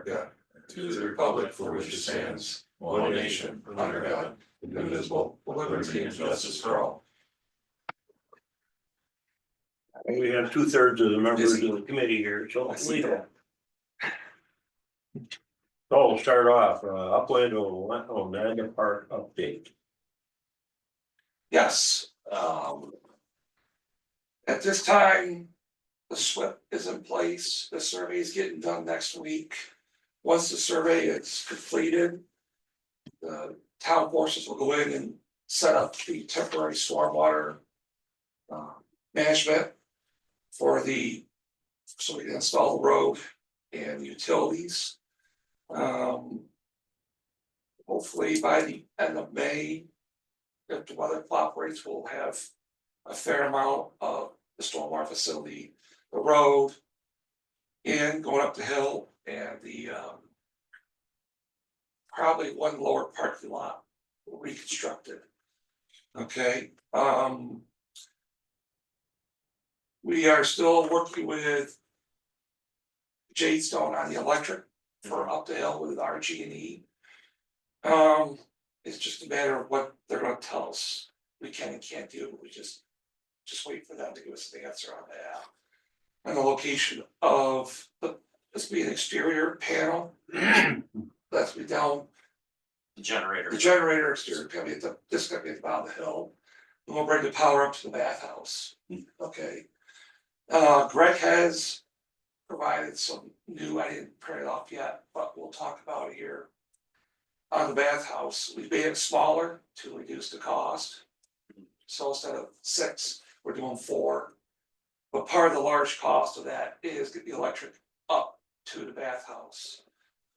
America, and to the republic for which it stands, one nation, under God, indivisible, with liberty and justice for all. And we have 2/3 of the members of the committee here, so. I see that. So we'll start off, Upland Oneida Park update. Yes, at this time, the SWIP is in place, the survey is getting done next week. Once the survey is completed, the town forces will go in and set up the temporary stormwater management for so we can install the road and utilities. Hopefully by the end of May, if the weather cooperates, we'll have a fair amount of the stormwater facility, the road, and going up the hill, and the probably one lower parking lot reconstructed. Okay, we are still working with Jadestone on the electric for up the hill with RG&E. It's just a matter of what they're gonna tell us we can and can't do, we just wait for them to give us the answer on that. And the location of this be an exterior panel, that's be down. The generator. The generator exterior gonna be this is gonna be at the bottom of the hill, and we'll bring the power up to the bathhouse, okay? Greg has provided some new, I didn't print it off yet, but we'll talk about it here. On the bathhouse, we made it smaller to reduce the cost. So instead of 6, we're doing 4. But part of the large cost of that is get the electric up to the bathhouse.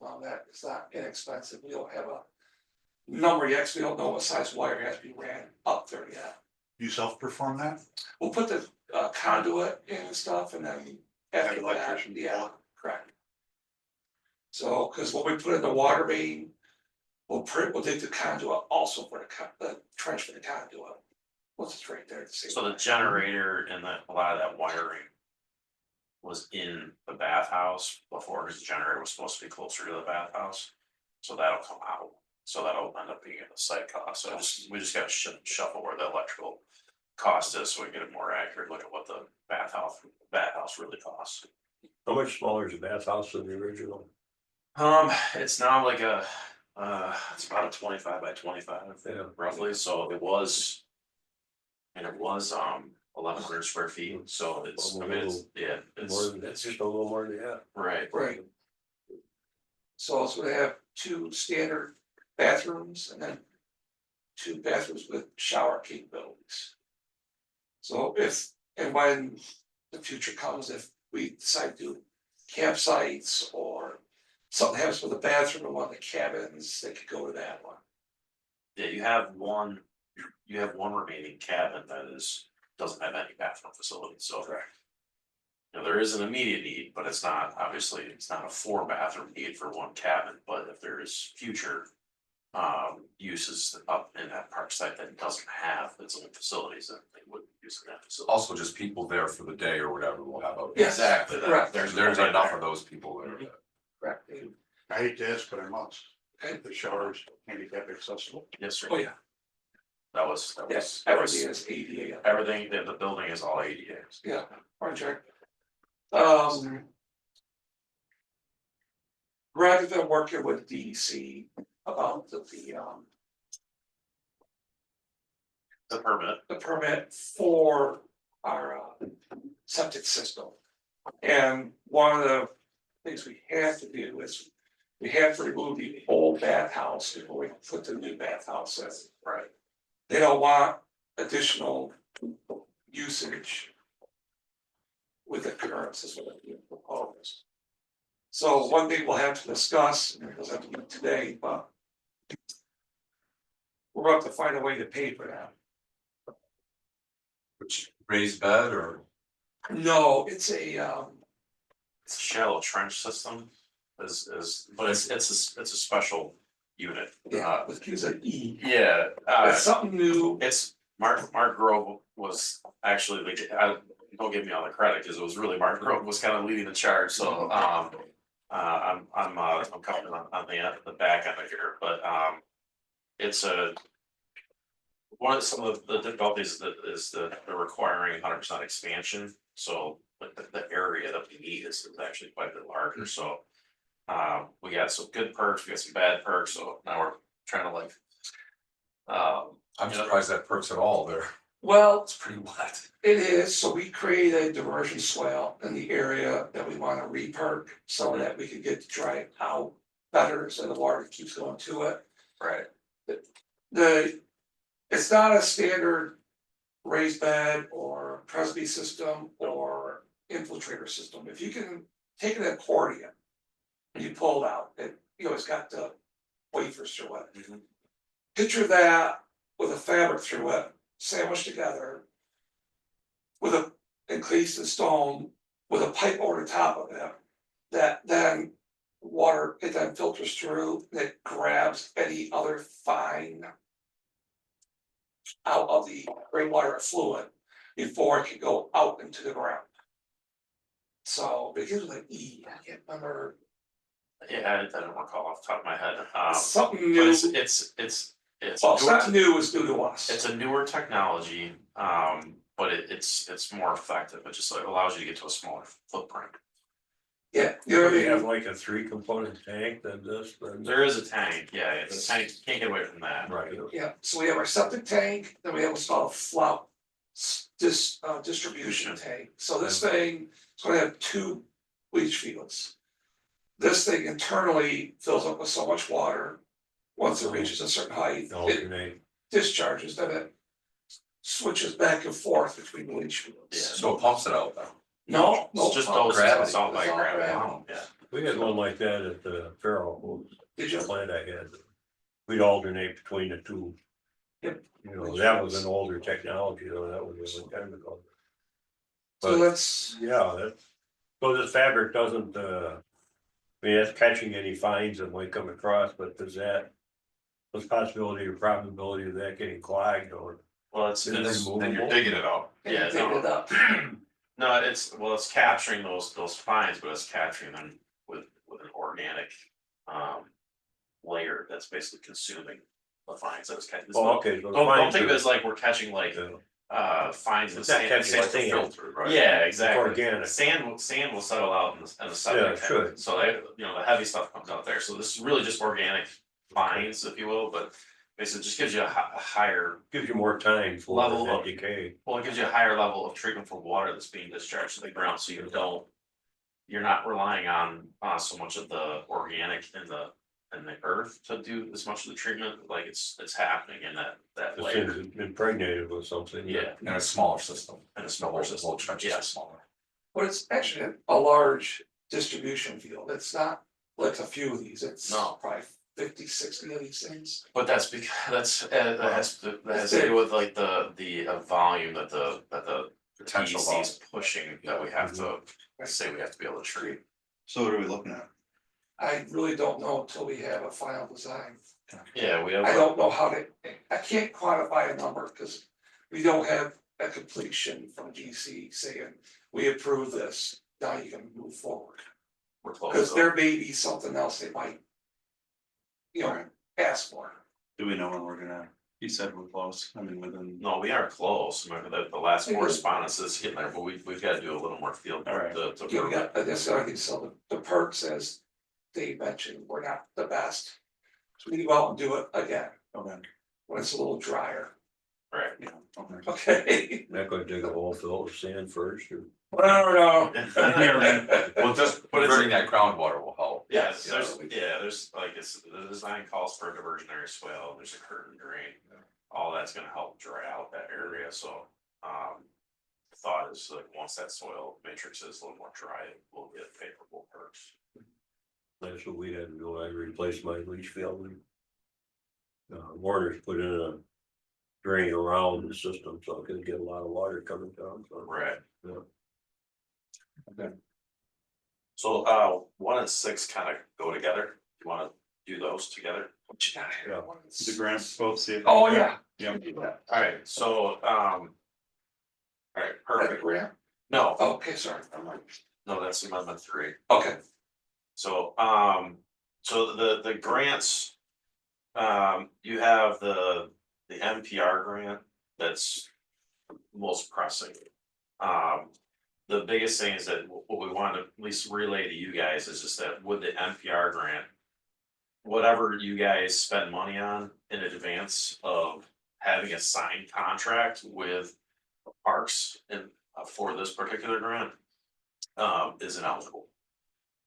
That is not inexpensive, we don't have a number yet, 'cause we don't know what size wire has to be ran up there yet. You self-perform that? We'll put the conduit in and stuff, and then after that, electrician. yeah, correct. So, cause when we put in the water main, we'll dig the conduit also for the trench for the conduit. What's it's right there to see. So the generator and a lot of that wiring was in the bathhouse before, his generator was supposed to be closer to the bathhouse. So that'll come out, so that'll end up being in the site cost, so we just gotta shuffle where the electrical cost is, so we get a more accurate look at what the bathhouse really costs. How much smaller is the bathhouse than the original? It's now like it's about a 25 by 25, Yeah. roughly, so it was. And it was 1,100 square feet, so it's, I mean, It's just a little more than that. right. Right. So it's gonna have 2 standard bathrooms and then 2 bathrooms with shower capabilities. So if and when the future comes, if we decide to do campsites or something happens with the bathroom in one of the cabins, they could go to that one. Yeah, you have one remaining cabin that doesn't have any bathroom facility, so. Correct. You know, there is an immediate need, but it's not, obviously, it's not a 4-bathroom need for one cabin, but if there is future. Uses up in that park site that doesn't have its own facilities, then they would use that facility. Also, just people there for the day or whatever we'll have out. Yes, Exactly, correct. There's enough of those people there. Correct. I hate to ask, but I must. Okay. The showers handicap accessible. Yes, sir. Oh, yeah, That yes, was, everything is ADA. everything, the building is all ADAs. Yeah, project. Greg has been working with DEC about The permit, the permit for our septic system. And one of the things we have to do is we have to remove the old bathhouse before we put the new bathhouse in. right, They don't want additional usage with the current is what we propose. So one thing we'll have to discuss, and it doesn't have to be today, but we're about to find a way to pay for that. Which raised bed or? No, it's a it's a shallow trench system, but it's a special unit. yeah, with QZE. Yeah, It's something new. it's Mark Grove was actually, don't give me all the credit, because it was really Mark Grove was kind of leading the charge, so I'm I'm coming on the back end of here, but it's a. One of some of the difficulties that is that they're requiring 100% expansion, so like the area that we need is actually quite a bit larger, so. We got some good perks, we got some bad perks, so now we're trying to like. I'm you know, surprised that perks at all there. Well, It's pretty wet. it is, so we created a diversion swale in the area that we wanna re-perk, so that we can get to dry out better, so the water keeps going to it. Right. It's not a standard raised bed or Presby system or infiltrator system, if you can take an accordion. And you pull it out, it's got the wafers through it. Mhm. Picture that with a fabric through it, sandwiched together. With a encased in stone, with a pipe over the top of it, that then water, it then filters through, and it grabs any other fine. Out of the rainwater fluid before it can go out into the ground. So, because like I can't remember, Yeah, I don't recall off the top of my head, something but new, it's. well, something new was new to us. It's a newer technology, but it's more effective, it just like allows you to get to a smaller footprint. Yeah, you know what I We have mean? like a 3-component tank, then this, then. There is a tank, yeah, the tank, can't get away from that. Right. Yeah, so we have our septic tank, then we have what's called a flout. Distribution tank, so this thing, is gonna have 2 leach fields. This thing internally fills up with so much water, once it reaches a certain height, it Alternate. discharges, then it. Switches back and forth between the leach fields. Yeah. So it pumps it out though. No, It's just Oh, those, gravity. it's all by It's all gravity, gravity. yeah. We had one like that at the Farrell, Did the you? plant I had. We'd alternate between the two. Yep. You know, that was an older technology, though, that was a long time ago. So But, let's, yeah, so this fabric doesn't, I mean, that's catching any fines that might come across, but does that. There's possibility or probability of that getting clogged or. Well, it's, Then it's, then you're digging it out. Yeah, take it up. no, it's capturing those fines, but it's capturing them with an organic, layer that's basically consuming the fines that it's catching. Oh, okay. so Don't fines think of it are- as like we're catching like, fines in the It's not sand. catching sand sand. filter, Right. Yeah, exactly. organic. Sand will settle out in the septic Yeah, tank. should. So they, the heavy stuff comes out there, so this is really just organic fines, if you will, but basically it just gives you a higher, Gives you more time for Level that of- decay. well, it gives you a higher level of treatment for water that's being discharged to the ground, so you don't. You're not relying on so much of the organic in the earth to do as much of the treatment, like it's happening in that This layer. thing's impregnated with something. Yeah, In a smaller system. in a smaller system, Whole trench is yes. smaller. But it's actually a large distribution field, it's not like a few of these, it's No. probably 50, 60 of these things. But that's because that has to do with like the volume that the Potential DEC is pushing that we have to say we have to be able to treat. So what are we looking at? I really don't know until we have a final design. Yeah, we have. I don't know how to, I can't quantify a number, because we don't have a completion from DC saying, we approve this, now you can move forward. We're close. Cause though. there may be something else they might. Ask for. Do we know when we're gonna, you said we're close, I mean, within, No, we are close. Remember the last Maybe. correspondence is getting there, but we've got to do a little more field All right. to. Yeah, we got, this, I think, so the perks, as Dave mentioned, we're not the best. So we can go out and do it again, okay, when it's a little drier, Right. yeah, okay. okay? Not gonna dig a hole, fill with sand first or. No. Well, just But it's- diverting that groundwater will help. Yes, Yeah. there's like, the design calls for a diversionary swale, there's a curtain drain, all that's gonna help dry out that area, so, the thought is like, once that soil matrix is a little more dry, we'll get favorable perks. That's what we had to do, I replaced my leach field. Warner's put in a drain around the system, so it could get a lot of water coming down, so. Right. Yeah. So, 1 and 6 kind of go together, you wanna do those together? What you got here? Yeah. The grants both see it. Oh, yeah. Yeah. Alright, so, alright, Perfect, perfect, Graham? no, Okay, sorry, I'm like, no, that's amendment 3. okay, So, So the grants, you have the NPR grant that's most pressing. The biggest thing is that what we want to at least relay to you guys is just that with the NPR grant, whatever you guys spend money on in advance of having a signed contract with Parks and for this particular grant, is ineligible.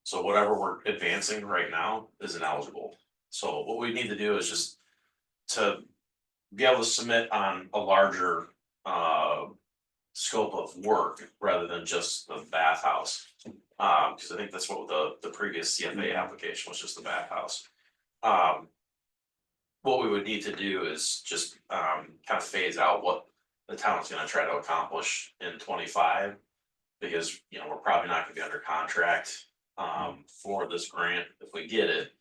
So whatever we're advancing right now is ineligible. So what we need to do is just to be able to submit on a larger scope of work rather than just the bathhouse. Cause I think that's what the previous CFA application was, just the bathhouse. What we would need to do is just kind of phase out what the town's gonna try to accomplish in 25. Because, you know, we're probably not gonna be under contract for this grant if we get it.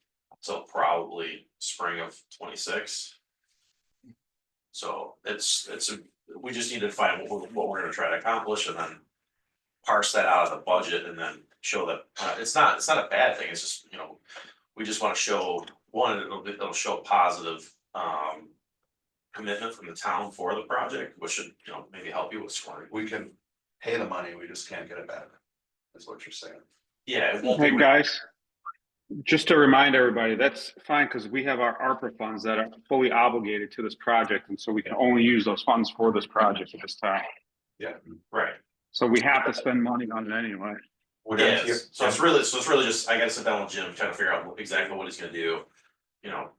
So probably spring of 26. So we just need to find what we're gonna try to accomplish and then parse that out of the budget and then show that, it's not a bad thing, it's just, you know, we just wanna show, one, it'll show positive, commitment from the town for the project, which should, you know, maybe help you with scoring. We can pay the money, we just can't get it back, is what you're saying. Yeah, it won't Hey, be, guys, just to remind everybody, that's fine because we have our ARPA funds that are fully obligated to this project. And so we can only use those funds for this project at this time. right, So we have to spend money on it anyway. Would yeah, NPR so it's really just, I gotta sit down with Jim, trying to figure out exactly what he's gonna do. You know,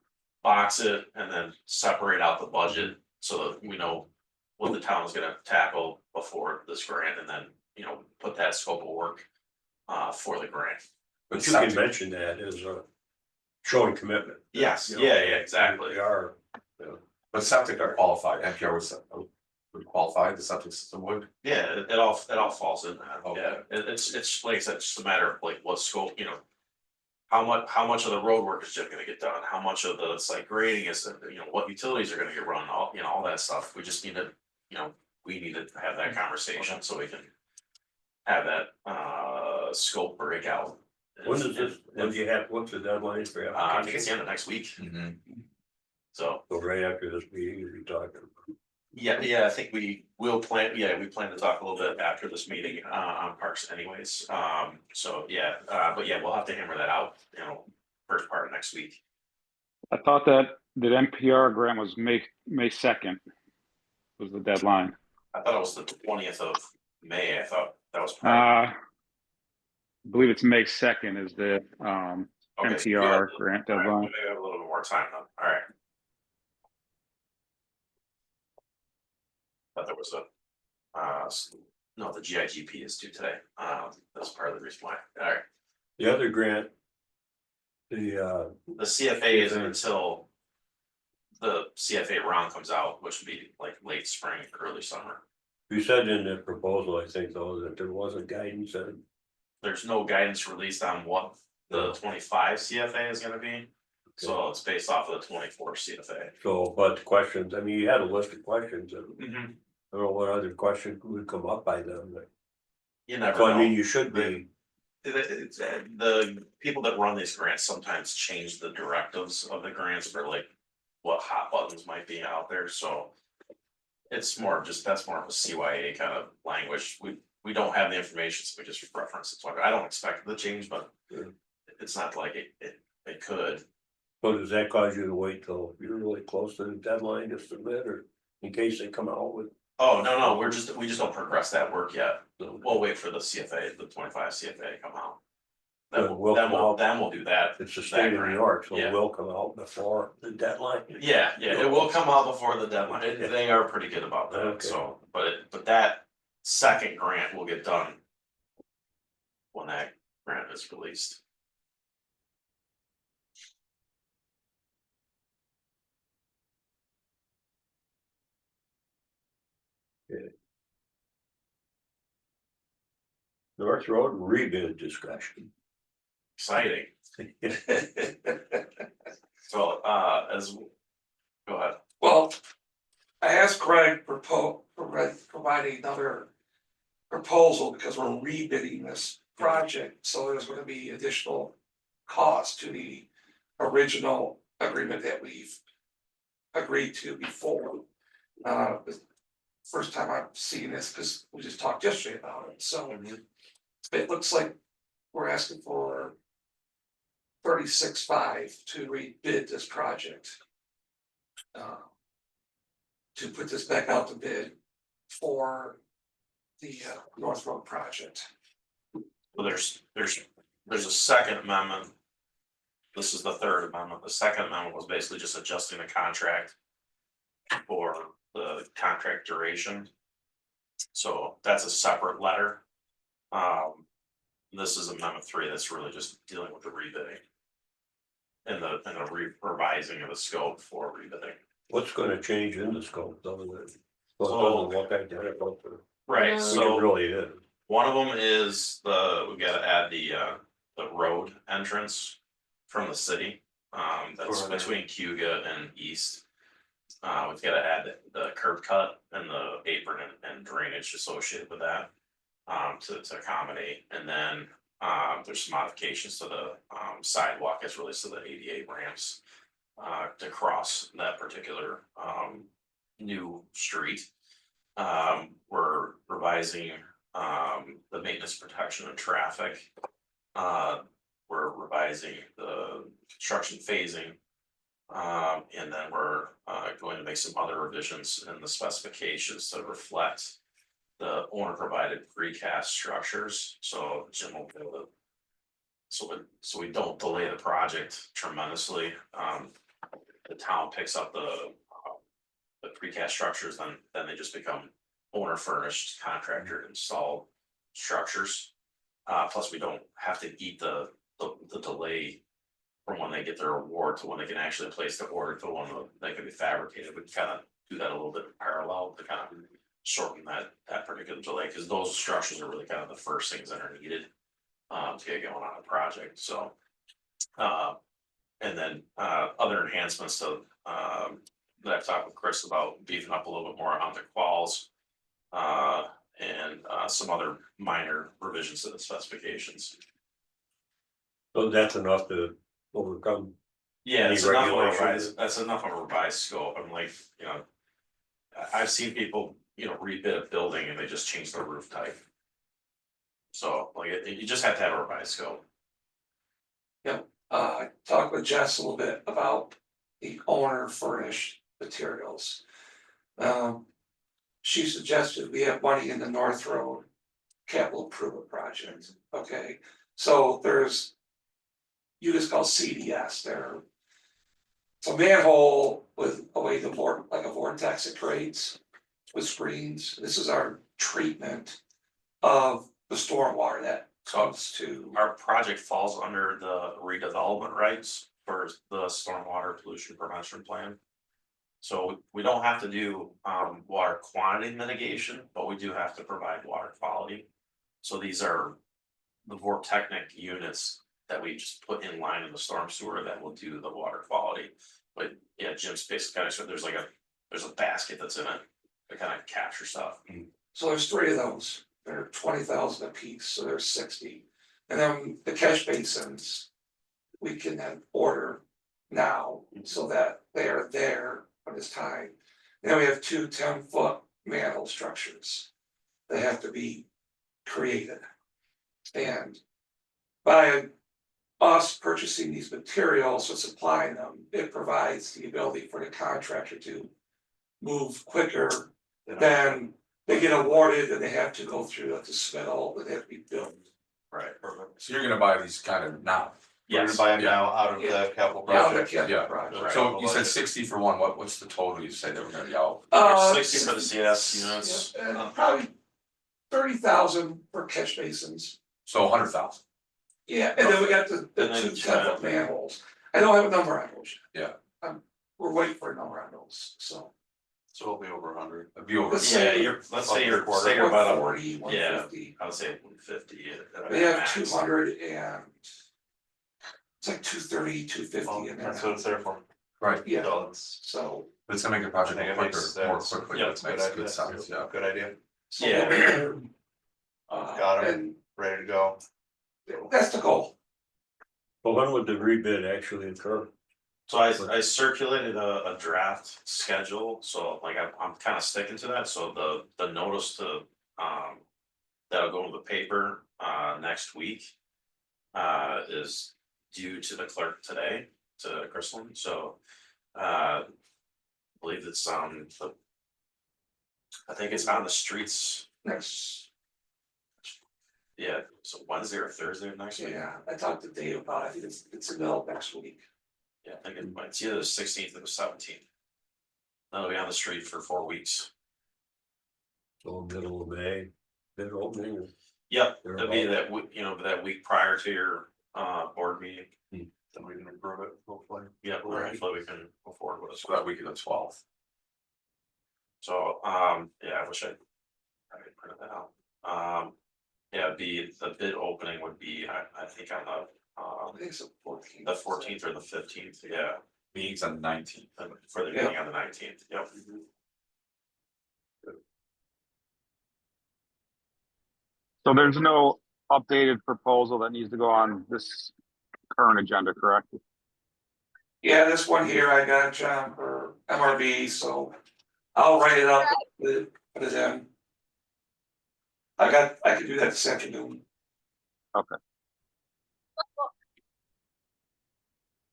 box it and then separate out the budget so that we know what the town is gonna tackle before this grant and then, you know, put that scope of work for the grant. But you can mention that as a showing commitment. Yes, You know, yeah, exactly. They are, But septic are qualified, NPR would qualify, the septic system would. Yeah, it all falls in that, Okay. yeah, it's like I said, it's just a matter of like what scope, you know. How much of the road work is Jim gonna get done, how much of the site grading is, you know, what utilities are gonna get run, all, you know, all that stuff, we just need to, you know. We need to have that conversation so we can have that scope breakout. when does this, when do you have, what's the deadline for I think application? it's the end of next week, so. So right after this meeting, you'll be talking. Yeah, I think we plan to talk a little bit after this meeting on parks anyways, so yeah, but yeah, we'll have to hammer that out, you know, first part of next week. I thought that the NPR grant was May 2nd was the deadline. I thought it was the 20th of May, I thought that was. I believe it's May 2nd is the Okay, so NPR grant all right, deadline. maybe we have a little bit more time then, alright. Thought there was no, the GIGP is due today, that's part of the reason why, alright. The other grant, the The CFA isn't until the CFA round comes out, which would be like late spring, early summer. you said in the proposal, I think though, that there wasn't guidance and There's no guidance released on what the 25 CFA is gonna be. So it's based off of the 24 CFA. so, but the questions, I mean, you had a list of questions and Mm-hmm. I don't know what other question would come up by then, but. You never So I mean, know. you should be, The people that run these grants sometimes change the directives of the grants for like what hot buttons might be out there, so. It's more of just, that's more of a CYA kind of language. We don't have the information, so we just reference it. So I don't expect it to change, but it's not like it could. so does that cause you to wait till you're really close to the deadline to submit or in case they come out with? Oh, no, we just don't progress that work yet. We'll wait for the CFA, the 25 CFA to come out. Then we'll come out. Then we'll do that. It's the state of New York, so Yeah. it will come out before the deadline. Yeah, it will come out before the deadline. They are pretty good about that, Okay. so, but that second grant will get done. When that grant is released. North Road rebid discussion. Exciting, so, go ahead. Well, I asked Greg providing another proposal because we're rebidding this project, so there's gonna be additional cost to the original agreement that we've agreed to before. The first time I'm seeing this, because we just talked yesterday about it, so it looks like we're asking for 36.5 to rebid this project. To put this back out to bid for the North Road project. Well, there's a second amendment. This is the third amendment. The second amendment was basically just adjusting the contract for the contract duration. So that's a separate letter. This is amendment 3 that's really just dealing with the rebidding. And the revising of the scope for rebidding. What's gonna change in the scope, other than, well, it doesn't look identical to, Right, which it so really is. one of them is we gotta add the road entrance from the city. That's Over there. between Cuga and East. We've gotta add the curb cut and the apron and drainage associated with that. To accommodate, and then there's some modifications to the sidewalk as relates to the ADA ramps. To cross that particular new street. We're revising the maintenance, protection and traffic. We're revising the construction phasing. And then we're going to make some other revisions in the specifications to reflect the owner provided precast structures, so Jim will be able to. So we don't delay the project tremendously. The town picks up the precast structures, then they just become owner furnished, contractor installed structures. Plus we don't have to eat the delay from when they get their award to when they can actually place the order to when they can be fabricated. We kind of do that a little bit in parallel to kind of shorten that particular delay, because those structures are really kind of the first things that are needed to get going on a project, so. And then other enhancements to that I've talked with Chris about, beefing up a little bit more on the quals. And some other minor revisions to the specifications. So that's enough to overcome. Yeah, Any that's enough of a regulations? revised, that's enough of a revised scope. I'm like, you know. I've seen people, rebid a building and they just change the roof type. So like, you just have to have a revised scope. I talked with Jess a little bit about the owner furnished materials. She suggested we have money in the North Road capital improvement project, okay? So there's, you just call CDS there. It's a manhole with a way to like a vortex it creates with screens. This is our treatment of the stormwater that comes to. Our project falls under the redevelopment rights for the stormwater pollution prevention plan. So we don't have to do water quantity mitigation, but we do have to provide water quality. So these are the Vortechnic units that we just put in line in the storm sewer that will do the water quality. But yeah, Jim's basically kind of said there's a basket that's in it to kind of capture stuff. So there's 3 of those, they're 20,000 a piece, so there's 60. And then the catch basins, we can then order now so that they are there when it's time. And then we have 2 10-foot manhole structures that have to be created. And by us purchasing these materials and supplying them, it provides the ability for the contractor to move quicker than they get awarded and they have to go through the spittle and they have to be built. Right, perfect. So you're gonna buy these kind of now, We're gonna Yes, buy them Yeah. now out of the Yeah. capital Now the project. capital Yeah. project. so you said 60 for one, what's the total you said they were gonna be out? 60 for the CS units. Yeah, and probably 30,000 for catch basins. So 100,000, Yeah, and then we got the And then 2 two 10-foot manholes. I don't have a number on those yet. Yeah. We're waiting for a number on those, so. So it'll be over 100. it'd be over. Let's Yeah, say- let's say you're Quarter. say you're about 140, 150. I would say 150. We have max. 200 and. It's like 230, 250 in there. That's what it's there for. Right, Yeah, So it's, so. but it's gonna make the project I think it more makes quicker, more sense. quickly, Yeah, that makes good sense, yeah. good idea. so Yeah. we'll be there. Got 'em. And Ready to go. that's the goal. But when would the rebid actually occur? So I circulated a draft schedule, so like I'm kind of sticking to that, so the notice to, that'll go in the paper, next week. Is due to the clerk today, to Chrisland, so, I believe it's I think it's on the streets, Next, yeah, so Wednesday or Thursday of next week. yeah, I talked to Dave about it, I think it's a middle next week. Yeah, I think it's either the 16th or the 17th. That'll be on the street for 4 weeks. So middle of May, bid opening. Yep, They're it'll be about- that week, that week prior to your board meeting. Then we can approve it, hopefully. Yep, Right. hopefully we can move forward with it. So that week of the 12th. So, yeah, I wish I printed that out. Yeah, the bid opening would be, I think on I think it's the 14th. the 14th or the 15th, yeah, Meeting's on the 19th. for the meeting on the 19th, yep. So there's no updated proposal that needs to go on this current agenda, correct? Yeah, this one here, I got John for MRB, so I'll write it up, put it in. I could do that this afternoon. Okay.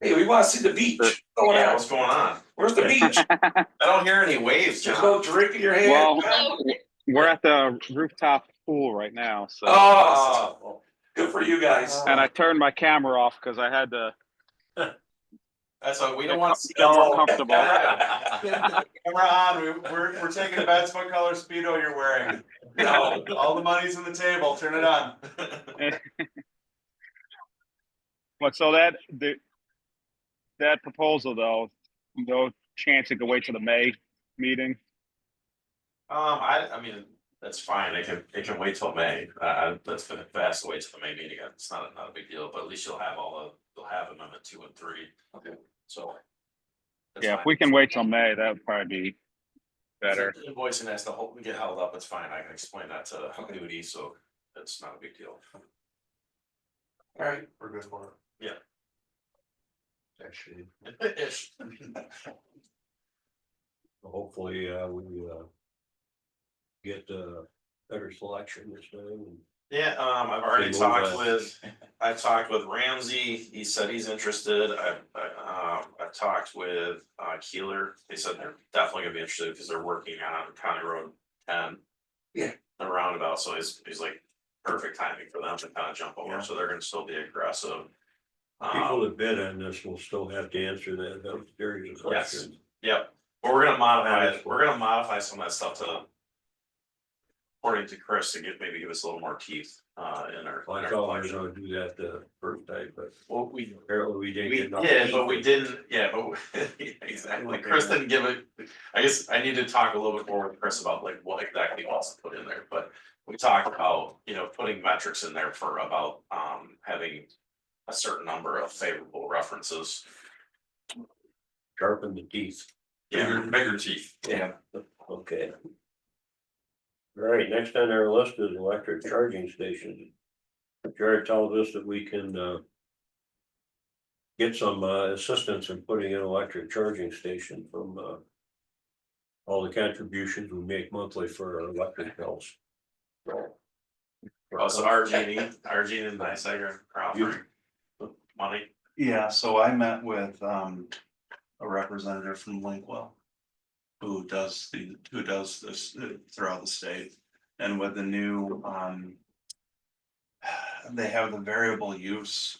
Hey, we wanna see the beach. What's going Yeah, on? what's going on? Where's the beach? I don't hear any waves, There's John. no drink in your hand? Well, John? we're at the rooftop pool right now, so. Oh, good for you guys. And I turned my camera off because I had to That's what we don't want to see. get more comfortable. Camera on, we're taking bets what color Speedo you're wearing. No. All the money's on the table, turn it on. But so that proposal though, no chance it could wait till the May meeting? I mean, that's fine, it can wait till May, that's gonna, if it has to wait till the May meeting, it's not a big deal, but at least you'll have amendment 2 and 3. Okay. So. that's Yeah, if fine. we can wait till May, that would probably be better. If the Invoicing has to get held up, it's fine, I can explain that to Nudie, so it's not a big deal. Alright, We're good for it. Yeah. Actually. Ish. Hopefully, we get better selection this time. Yeah, I've already Move talked that. I've talked with Ramsey, he said he's interested, I've talked with Keeler, they said they're definitely gonna be interested because they're working on County Road 10. Yeah. The roundabout, so he's like perfect timing for them to kind of jump over, so they're gonna still be aggressive. People that bid on this will still have to answer those series of Yes. questions. Yep, but we're gonna modify some of that stuff to. According to Chris, to maybe give us a little more teeth in our. I thought we were gonna do that the first time, but Well, we apparently we didn't. We get enough did, but we teeth. didn't, yeah, exactly, Chris didn't give it, I guess I need to talk a little bit more with Chris about like what exactly he wants to put in there, but. We talked about, putting metrics in there for about having a certain number of favorable references. Sharpen the teeth. Bigger teeth. Yeah. Okay. All right, next on our list is electric charging stations. Jared tells us that we can get some assistance in putting in electric charging station from all the contributions we make monthly for our electric bills. Also, RG&E and NYSEG are offering money. Yeah, so I met with a representative from Linkwell. Who does this throughout the state, and with the new they have the variable use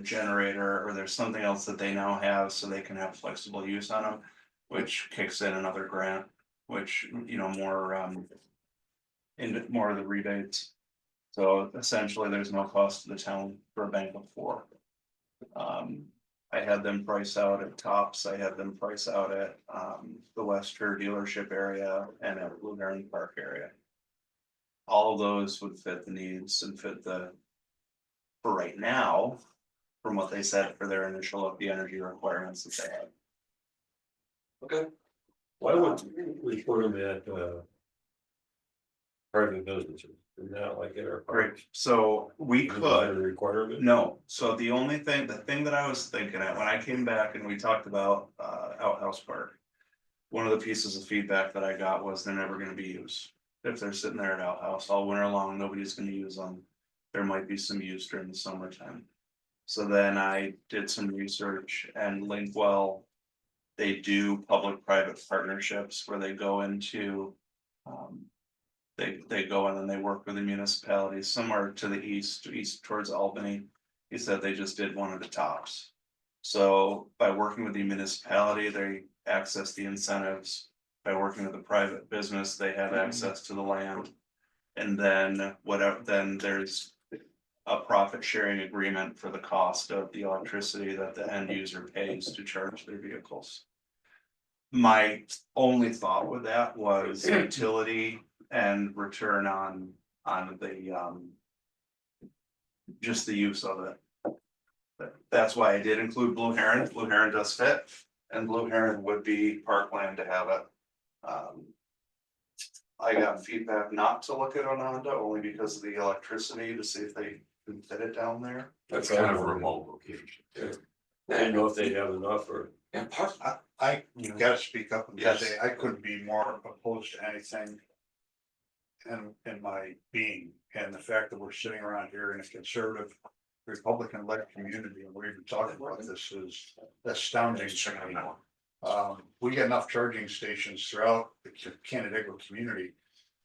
generator, or there's something else that they now have, so they can have flexible use on them. Which kicks in another grant, which, into more of the rebates. So essentially, there's no cost to the town for a bank of 4. I had them price out at Tops, I had them price out at the Wester dealership area and at Blue Heron Park area. All of those would fit the needs and fit for right now, from what they said for their initial the energy requirements that they had. okay, Why would we put them at private businesses? And not like in our Right, parks. so we Is that a could, requirement? no, so the only thing, the thing that I was thinking at when I came back and we talked about Outhouse Park. One of the pieces of feedback that I got was they're never gonna be used. If they're sitting there at Outhouse all winter long, nobody's gonna use them. There might be some use during the summertime. So then I did some research and Linkwell. They do public-private partnerships where they go into. They go in and they work with the municipalities somewhere to the east towards Albany. He said they just did one of the tops. So by working with the municipality, they access the incentives. By working with the private business, they have access to the land. And then whatever, then there's a profit sharing agreement for the cost of the electricity that the end user pays to charge their vehicles. My only thought with that was utility and return on the just the use of it. That's why I did include Blue Heron. Blue Heron does fit, and Blue Heron would be parkland to have it. I got feedback not to look at Ononda only because of the electricity to see if they can fit it down there. That's kind of a remote location too. I didn't know if they'd have enough or. And part, You gotta speak up and Yes. say, I couldn't be more opposed to anything. In my being, and the fact that we're sitting around here in a conservative Republican led community and we're even talking about this is astounding to me. We got enough charging stations throughout the Canandaigua community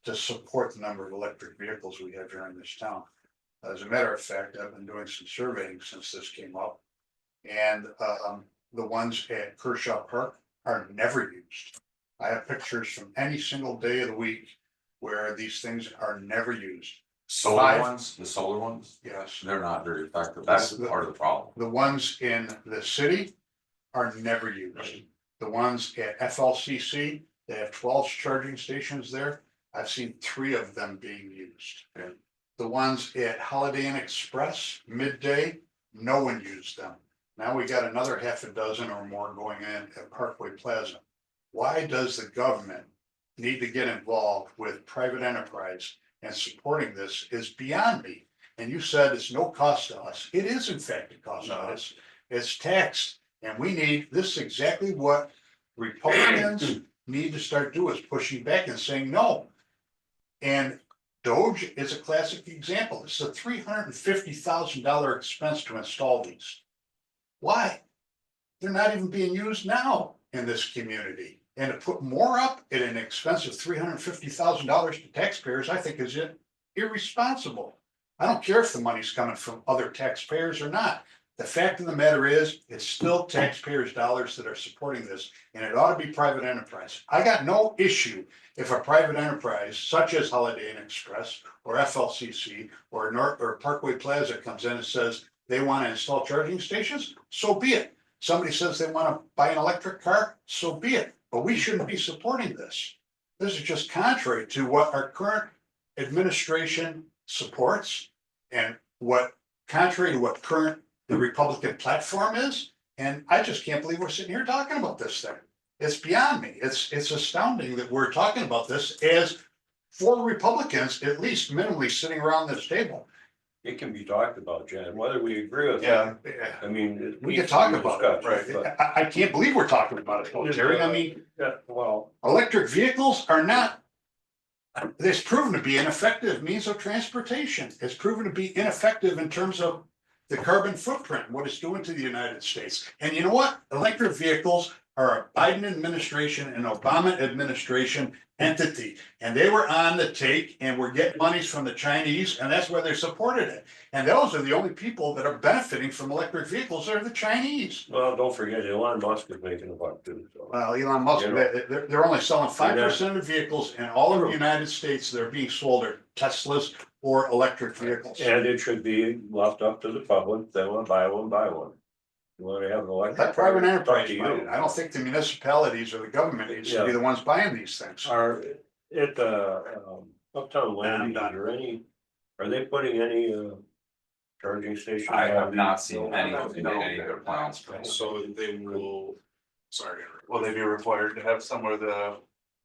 to support the number of electric vehicles we have here in this town. As a matter of fact, I've been doing some surveying since this came up. And the ones at Kershaw Park are never used. I have pictures from any single day of the week where these things are never used. Solar Five. ones, the solar ones, Yes, they're not very effective. That's part of the problem. the ones in the city are never used. The ones at FLCC, they have 12 charging stations there. I've seen 3 of them being used. Okay. The ones at Holiday Inn Express midday, no one used them. Now we got another half a dozen or more going in at Parkway Plaza. Why does the government need to get involved with private enterprise and supporting this is beyond me. And you said it's no cost to us. It is in fact a cost to us. It's taxed. And we need, this is exactly what Republicans need to start doing, is pushing back and saying no. And Doge is a classic example. This is a $350,000 expense to install these. Why? They're not even being used now in this community. And to put more up at an expense of $350,000 to taxpayers, I think is irresponsible. I don't care if the money's coming from other taxpayers or not. The fact of the matter is, it's still taxpayers' dollars that are supporting this, and it ought to be private enterprise. I got no issue if a private enterprise such as Holiday Inn Express or FLCC or Parkway Plaza comes in and says they want to install charging stations, so be it. Somebody says they want to buy an electric car, so be it. But we shouldn't be supporting this. This is just contrary to what our current administration supports and what contrary to what the Republican platform is. And I just can't believe we're sitting here talking about this thing. It's beyond me. It's astounding that we're talking about this as 4 Republicans, at least minimally sitting around this table. It can be talked about, Jen, whether we agree with it. Yeah, I mean. We can talk about it, right? right? I can't believe we're talking about it, though, Terry. I mean, Yeah, well, electric vehicles are not. It's proven to be an effective means of transportation. It's proven to be ineffective in terms of the carbon footprint, what it's doing to the United States. And you know what? Electric vehicles are a Biden administration and Obama administration entity. And they were on the take and were getting monies from the Chinese, and that's why they supported it. And those are the only people that are benefiting from electric vehicles are the Chinese. well, don't forget, Elon Musk is making a buck too, so. Well, Elon Musk, You know. they're only selling 5% of vehicles in all of the United States that are being sold are Teslas or electric vehicles. And it should be left up to the public, if they wanna buy one, buy one. You wanna have an electric. Let private car, enterprise it's up to buy you. it. I don't think the municipalities or the government needs to be the ones buying these things. Are, at, Uptown Landing, done. are they putting any, charging stations? I have on not these? seen any of their plans. So they will, sorry, will they be required to have somewhere the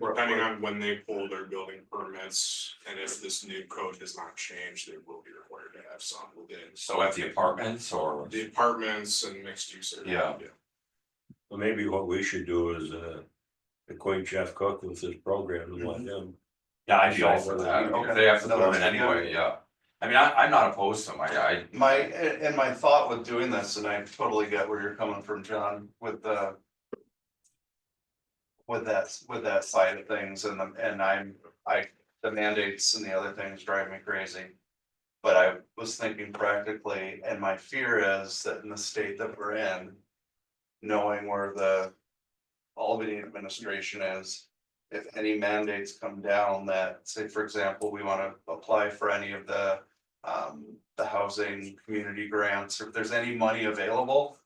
Depending on when they pull their building permits, and if this new code does not change, they will be required to have some within. So at the apartments or? The apartments and mixed use. area. Yeah. Well, maybe what we should do is, acquaint Jeff Cook with this program and let him. Yeah, I'd be all for that, if they have to put them in anyway, yeah. I mean, I'm not opposed to them, I. My thought with doing this, and I totally get where you're coming from, John, with the. With that side of things and the mandates and the other things drive me crazy. But I was thinking practically, and my fear is that in the state that we're in. Knowing where the Albany administration is. If any mandates come down that, say, for example, we wanna apply for any of the housing community grants, or if there's any money available.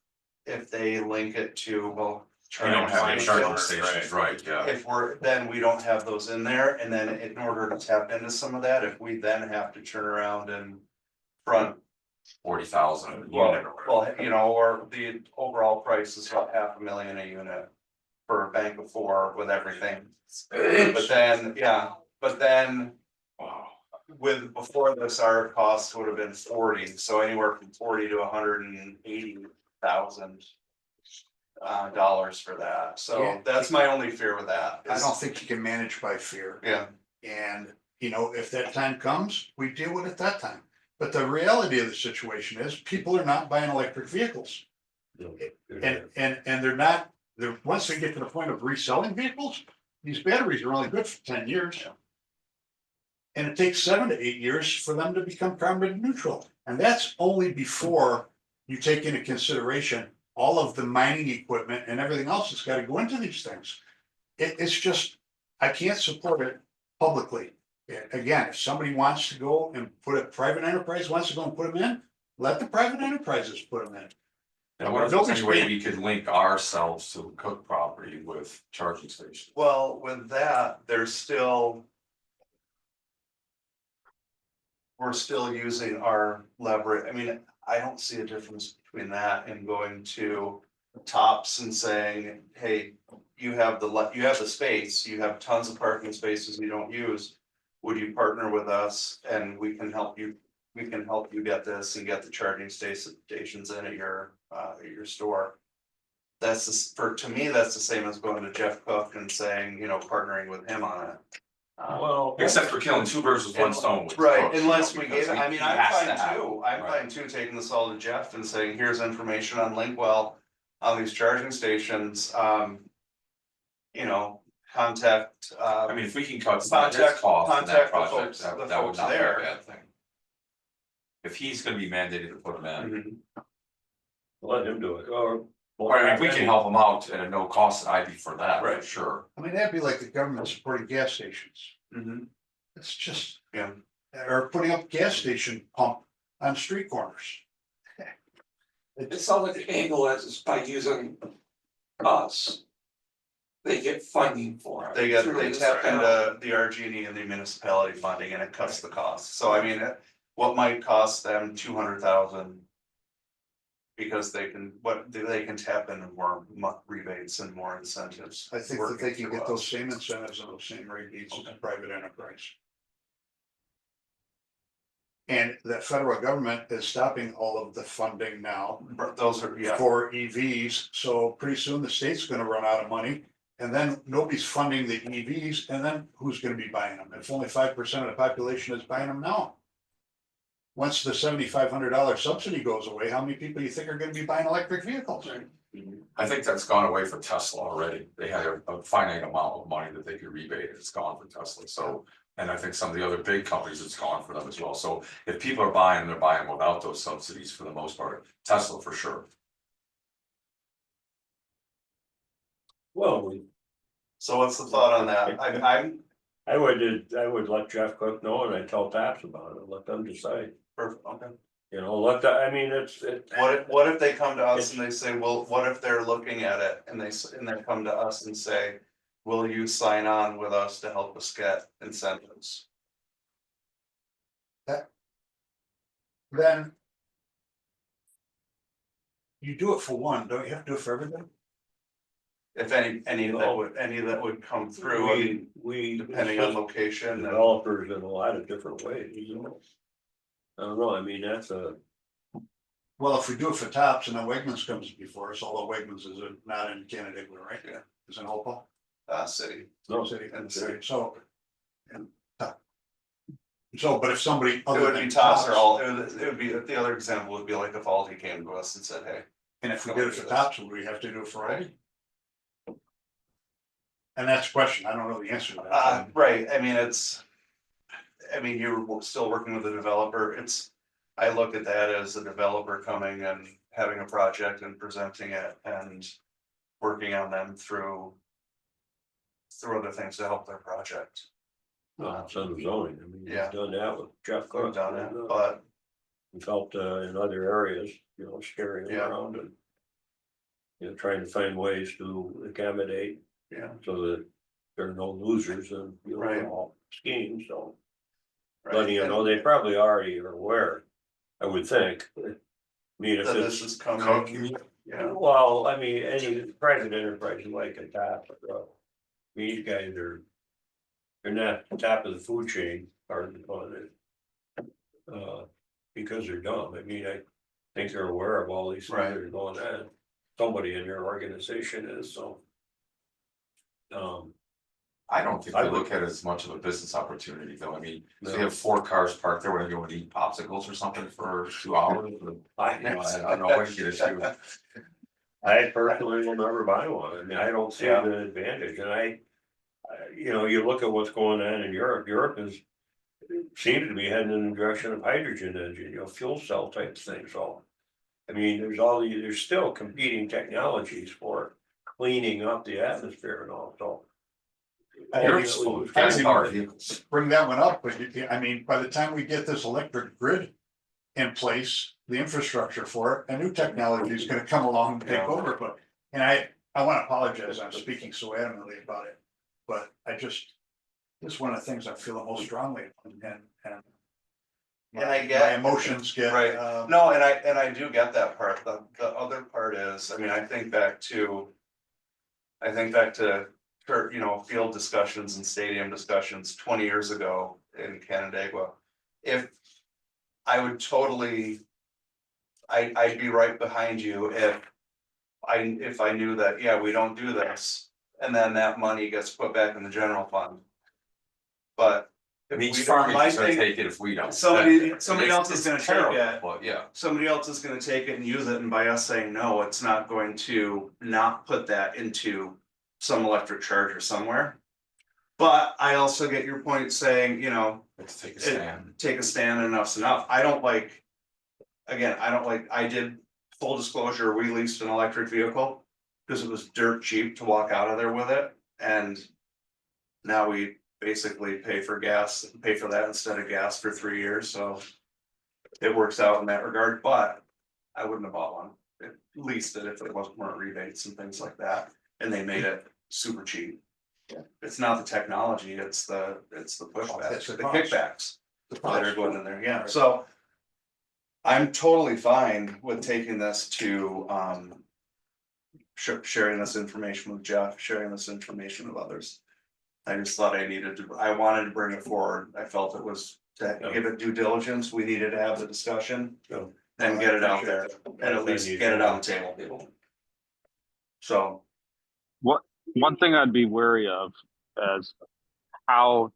If they link it to, well. You don't have any charging stations. stations, right, yeah. If then we don't have those in there, and then in order to tap into some of that, if we then have to turn around and front. 40,000 a unit or whatever. Well, you know, or the overall price is about $500,000 a unit. For a bank of 4 with everything, but then, Wow. with, before this, our cost would have been 40, so anywhere from 40 to $180,000. Dollars for that, so Yeah. that's my only fear with that. I don't think you can manage by fear. Yeah, And, you know, if that time comes, we deal with it that time. But the reality of the situation is people are not buying electric vehicles. And they're once they get to the point of reselling vehicles, these batteries are only good for 10 years. And it takes 7 to 8 years for them to become carbon neutral. And that's only before you take into consideration all of the mining equipment and everything else that's gotta go into these things. It's just, I can't support it publicly. Again, if somebody wants to go and put a private enterprise wants to go and put them in, let the private enterprises put them in. And what if there's any way we could link ourselves to the Cook property with charging stations? well, with that, there's still. We're still using our leverage, I mean, I don't see a difference between that and going to Tops and saying, hey, you have the space, you have tons of parking spaces you don't use. Would you partner with us and we can help you get this and get the charging stations in at your store. To me, that's the same as going to Jeff Cook and saying, you know, partnering with him on it. Well, Except for killing 2 birds with 1 stone. with Right, Cook, unless you we know, give, because I mean, he I'm has to fine have- too, I'm right. fine too, taking this all to Jeff and saying, here's information on Linkwell. On these charging stations, you know, contact, I mean, if we can cut some of his Contact- cost in that contact the project, folks- the that would folks not be a there. bad thing. If he's gonna be mandated to put them in, let him do it, or. or I mean, if we can help him out at a no cost, I'd be for that, for Right. sure. I mean, that'd be like the government supporting gas stations. Mhm. It's just. Yeah. Or putting up gas station pump on street corners. It sounds like the angle is by using us. They get funding for it. They through tap municipality. into the RG&E and the municipality funding and it cuts the cost, so I mean, what might cost them 200,000. Because they can tap into more rebates and more incentives. I think that they working can through get us. those same incentives and those same rebates as a private enterprise. And the federal government is stopping all of the funding now Those are, yeah, for EVs, so pretty soon the state's gonna run out of money. And then nobody's funding the EVs, and then who's gonna be buying them? If only 5% of the population is buying them now. Once the $7,500 subsidy goes away, how many people you think are gonna be buying electric vehicles? I think that's gone away for Tesla already. They had a finite amount of money that they could rebate, it's gone for Tesla, so. And I think some of the other big companies, it's gone for them as well, so if people are buying, they're buying without those subsidies for the most part, Tesla for sure. Well, so what's the thought on that? I would let Jeff Cook know and I'd tell Taps about it, let them decide, Okay. you know, I mean, it. What if they come to us and they say, well, what if they're looking at it and they come to us and say, will you sign on with us to help us get incentives? Then. You do it for one, don't you have to do it for everybody? If any that would come through, I mean, we. depending on location and. Developers in a lot of different ways, you know. I don't know, I mean, that's a, Well, if we do it for Tops and then Wegmans comes before us, although Wegmans is not in Canandaigua, right? Yeah. Is in Hopewell. City. no, City, and city, so. and, So, but if somebody It other would than be Tops or Tops, all, it would be, the other example would be like if Aldi came to us and said, hey. and if we did it for Tops, would we have to do it for Aldi? And that's a question, I don't know the answer to that. Right, I mean, you're still working with the developer, I look at that as a developer coming and having a project and presenting it and working on them through other things to help their project. no, it's under zoning, I mean, Yeah. we've done that with Jeff We've Cook. done it, but We've helped in other areas, you know, sharing them Yeah. around and. You know, trying to find ways to accommodate yeah, so that there are no losers in, you Right. know, all schemes, so. right. Letting you know, they probably already are aware, I would think. I mean, if That this it's, is coming, yeah, well, I mean, any private enterprise like a top, these guys are. They're not the top of the food chain, pardon the pun. Because they're dumb, I mean, I think they're aware of all these things Right. that are going on. Somebody in their organization is, so. I don't think I they would- look at it as much of a business opportunity, though, I mean, if No. they have 4 cars parked there, where they go and eat popsicles or something for 2 hours. I, You know, I don't know what you get to. I personally will never buy one, I mean, I don't see Yeah. the advantage, and you know, you look at what's going on in Europe is. Seems to be heading in the direction of hydrogen engine, you know, fuel cell type thing, so. I mean, there's still competing technologies for cleaning up the atmosphere and all, so. Europe's full of gas powered vehicles. Bring that one up, but I mean, by the time we get this electric grid. In place, the infrastructure for it, a new technology is gonna come along and take Yeah. over, but, and I wanna apologize, I'm speaking so adamantly about it. But this is one of the things I feel the most strongly, and. And I my get- emotions get, Right. No, and I do get that part, the other part is, I mean, I think back to. You know, field discussions and stadium discussions 20 years ago in Canandaigua. If I would totally. I'd be right behind you if I knew that, yeah, we don't do this, and then that money gets put back in the general fund. But. I if mean, we each don't, farm my is gonna thing- take it if we don't. Somebody That- else it's is gonna take terrible, it. But yeah, Somebody else is gonna take it and use it, and by us saying no, it's not going to not put that into some electric charger somewhere. But I also get your point saying, you know, let's take a stand. take a stand, enough's enough. I don't like. Again, I did, full disclosure, we leased an electric vehicle. Cause it was dirt cheap to walk out of there with it, and. Now we basically pay for that instead of gas for 3 years, so. It works out in that regard, but I wouldn't have bought one, at least if it wasn't more rebates and things like that, and they made it super cheap. It's not the technology, it's the pushback, It's the the cost. kickbacks that are going in there, yeah, so. I'm totally fine with taking this to, sharing this information with Jeff, sharing this information with others. I just thought I wanted to bring it forward, I felt it was, to give it due diligence, we needed to have the discussion. Yeah. And get it out there, and at least get it on the table. So, One thing I'd be wary of is how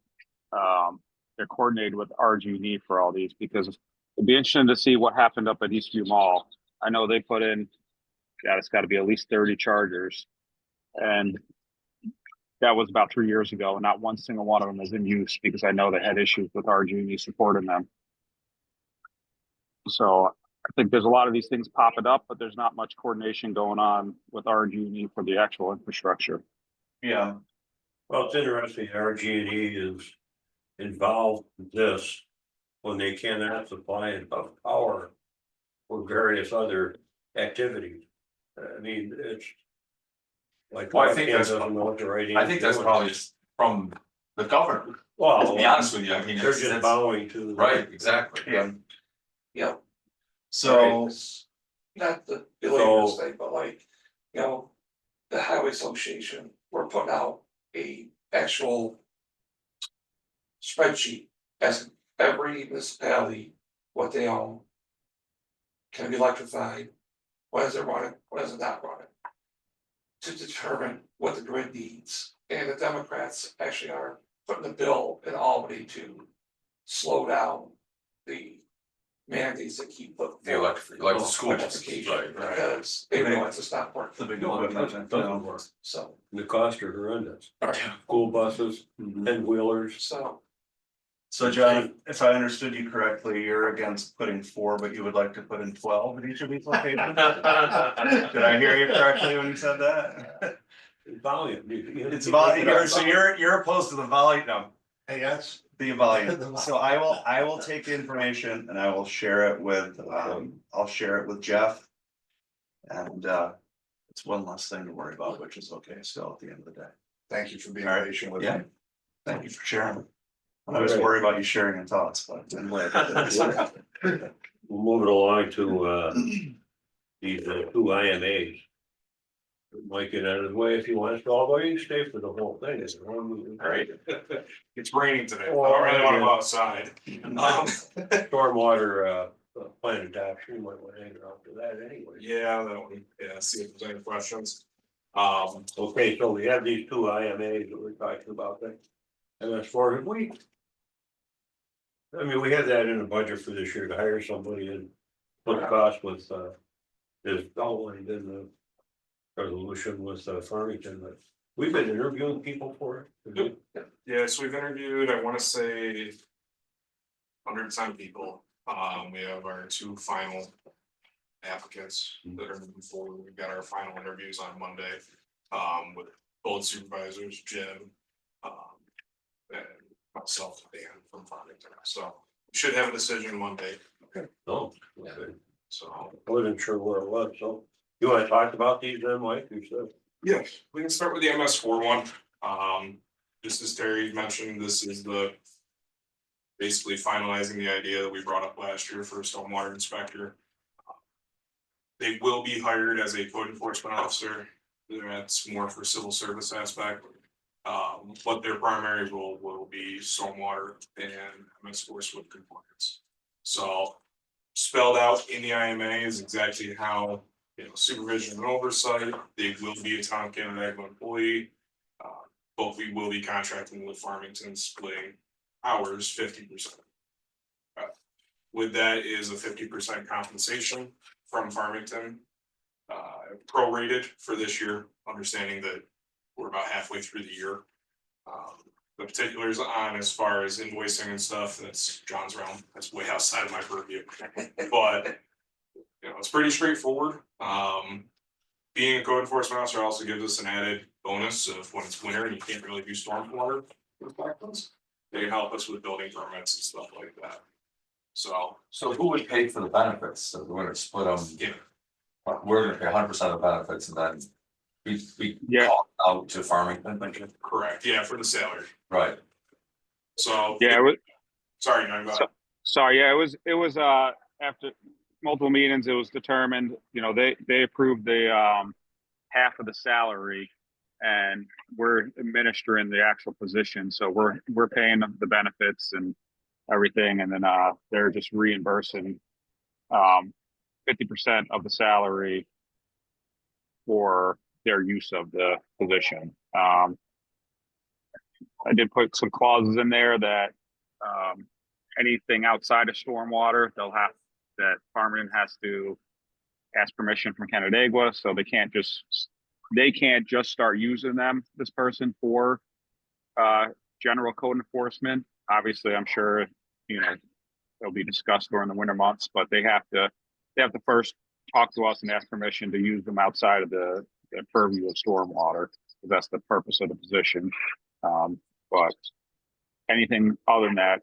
they're coordinated with RG&E for all these, because it'd be interesting to see what happened up at Eastview Mall. I know they put in, God, it's got to be at least 30 chargers, and that was about 3 years ago, and not one single one of them is in use because I know they had issues with RG&E supporting them. So I think there's a lot of these things popping up, but there's not much coordination going on with RG&E for the actual infrastructure. yeah, Well, it's interesting, RG&E is involved in this when they cannot supply enough power for various other activities. I mean, it's. Like. Well, I think Kansas that's- doesn't know what the right I think that's answer is. probably just from the governor, Well, to be honest with you, I mean, they're it's, just it's, bowing to. right, exactly. yeah, Yeah. so, It's not the billionaire state, but like, you know, the Highway Association, we're putting out a actual spreadsheet as every municipality, what they own. Can be electrified, when is it running, when is it not running? To determine what the grid needs, and the Democrats actually are putting a bill in Albany to slow down the mandates that keep putting. The electric, like the school buses, Electrification, right, because they realize it's not working, The big No, it equipment, doesn't work. so. The costs are horrendous. School buses, and wheelers. So John, if I understood you correctly, you're against putting 4, but you would like to put in 12 at each of these locations? Did I hear you correctly when you said that? Volume. It's volume, so you're opposed to the volume, no, Hey, that's, the volume. So I will take the information and I will share it with, I'll share it with Jeff. And it's one less thing to worry about, which is okay still at the end of the day. thank you for being All right. patient with Yeah. me. Thank you for sharing. I was worried about you sharing your thoughts, but I'm glad. We'll move it along to these 2 IMAs. Mike get out of the way if he wants to, although you can stay for the whole thing. It's one. Right. It's raining today. I Oh, don't really wanna yeah. go outside. Stormwater plan adoption, you might want to hang around for that anyway. Yeah, that one, yeah, see if there's any questions. Okay, so we have these 2 IMAs that we're talking about then. And as far as we had that in the budget for this year to hire somebody and put the cost with is outlined in the resolution with Farmington, but we've been interviewing people for it. Yeah, so we've interviewed, I wanna say. 110 people, we have our 2 final applicants that are moving forward, we've got our final interviews on Monday. With both supervisors, Jim, and myself, Dan from Farmington, so we should have a decision Monday, Oh, okay. so. I wasn't sure where it was, so you want to talk about these then, Mike, you said? Yeah, we can start with the MS4 one. Just as Terry mentioned, this is the. Basically finalizing the idea that we brought up last year for a stormwater inspector. They will be hired as a code enforcement officer. That's more for civil service aspect. But their primary role will be stormwater and MS4 SWIP compliance. So spelled out in the IMA is exactly how, supervision and oversight, they will be a town Canandaigua employee. But we will be contracting with Farmington, splitting hours 50%. With that is a 50% compensation from Farmington. Prorated for this year, understanding that we're about halfway through the year. The particulars on as far as invoicing and stuff, that's John's realm, that's way outside of my purview. But it's pretty straightforward. Being a code enforcement officer also gives us an added bonus of when it's winter and you can't really do stormwater reflections. They can help us with building permits and stuff like that. So So who would pay for the benefits? So we're gonna split them, yeah, we're gonna pay 100% of the benefits and then we Yeah. call out to Farmington, correct. Yeah, for the salary. right? So Yeah, it was, sorry, John, go ahead. sorry, yeah, it was after multiple meetings, it was determined, they approved the half of the salary. And we're administering the actual position, so we're paying them the benefits and everything, and then they're just reimbursing 50% of the salary for their use of the position. I did put some clauses in there that anything outside of stormwater, that Farmington has to ask permission from Canandaigua, so they can't just start using this person for general code enforcement. Obviously, I'm sure it'll be discussed during the winter months, but they have to first talk to us and ask permission to use them outside of the purview of stormwater, because that's the purpose of the position. But anything other than that,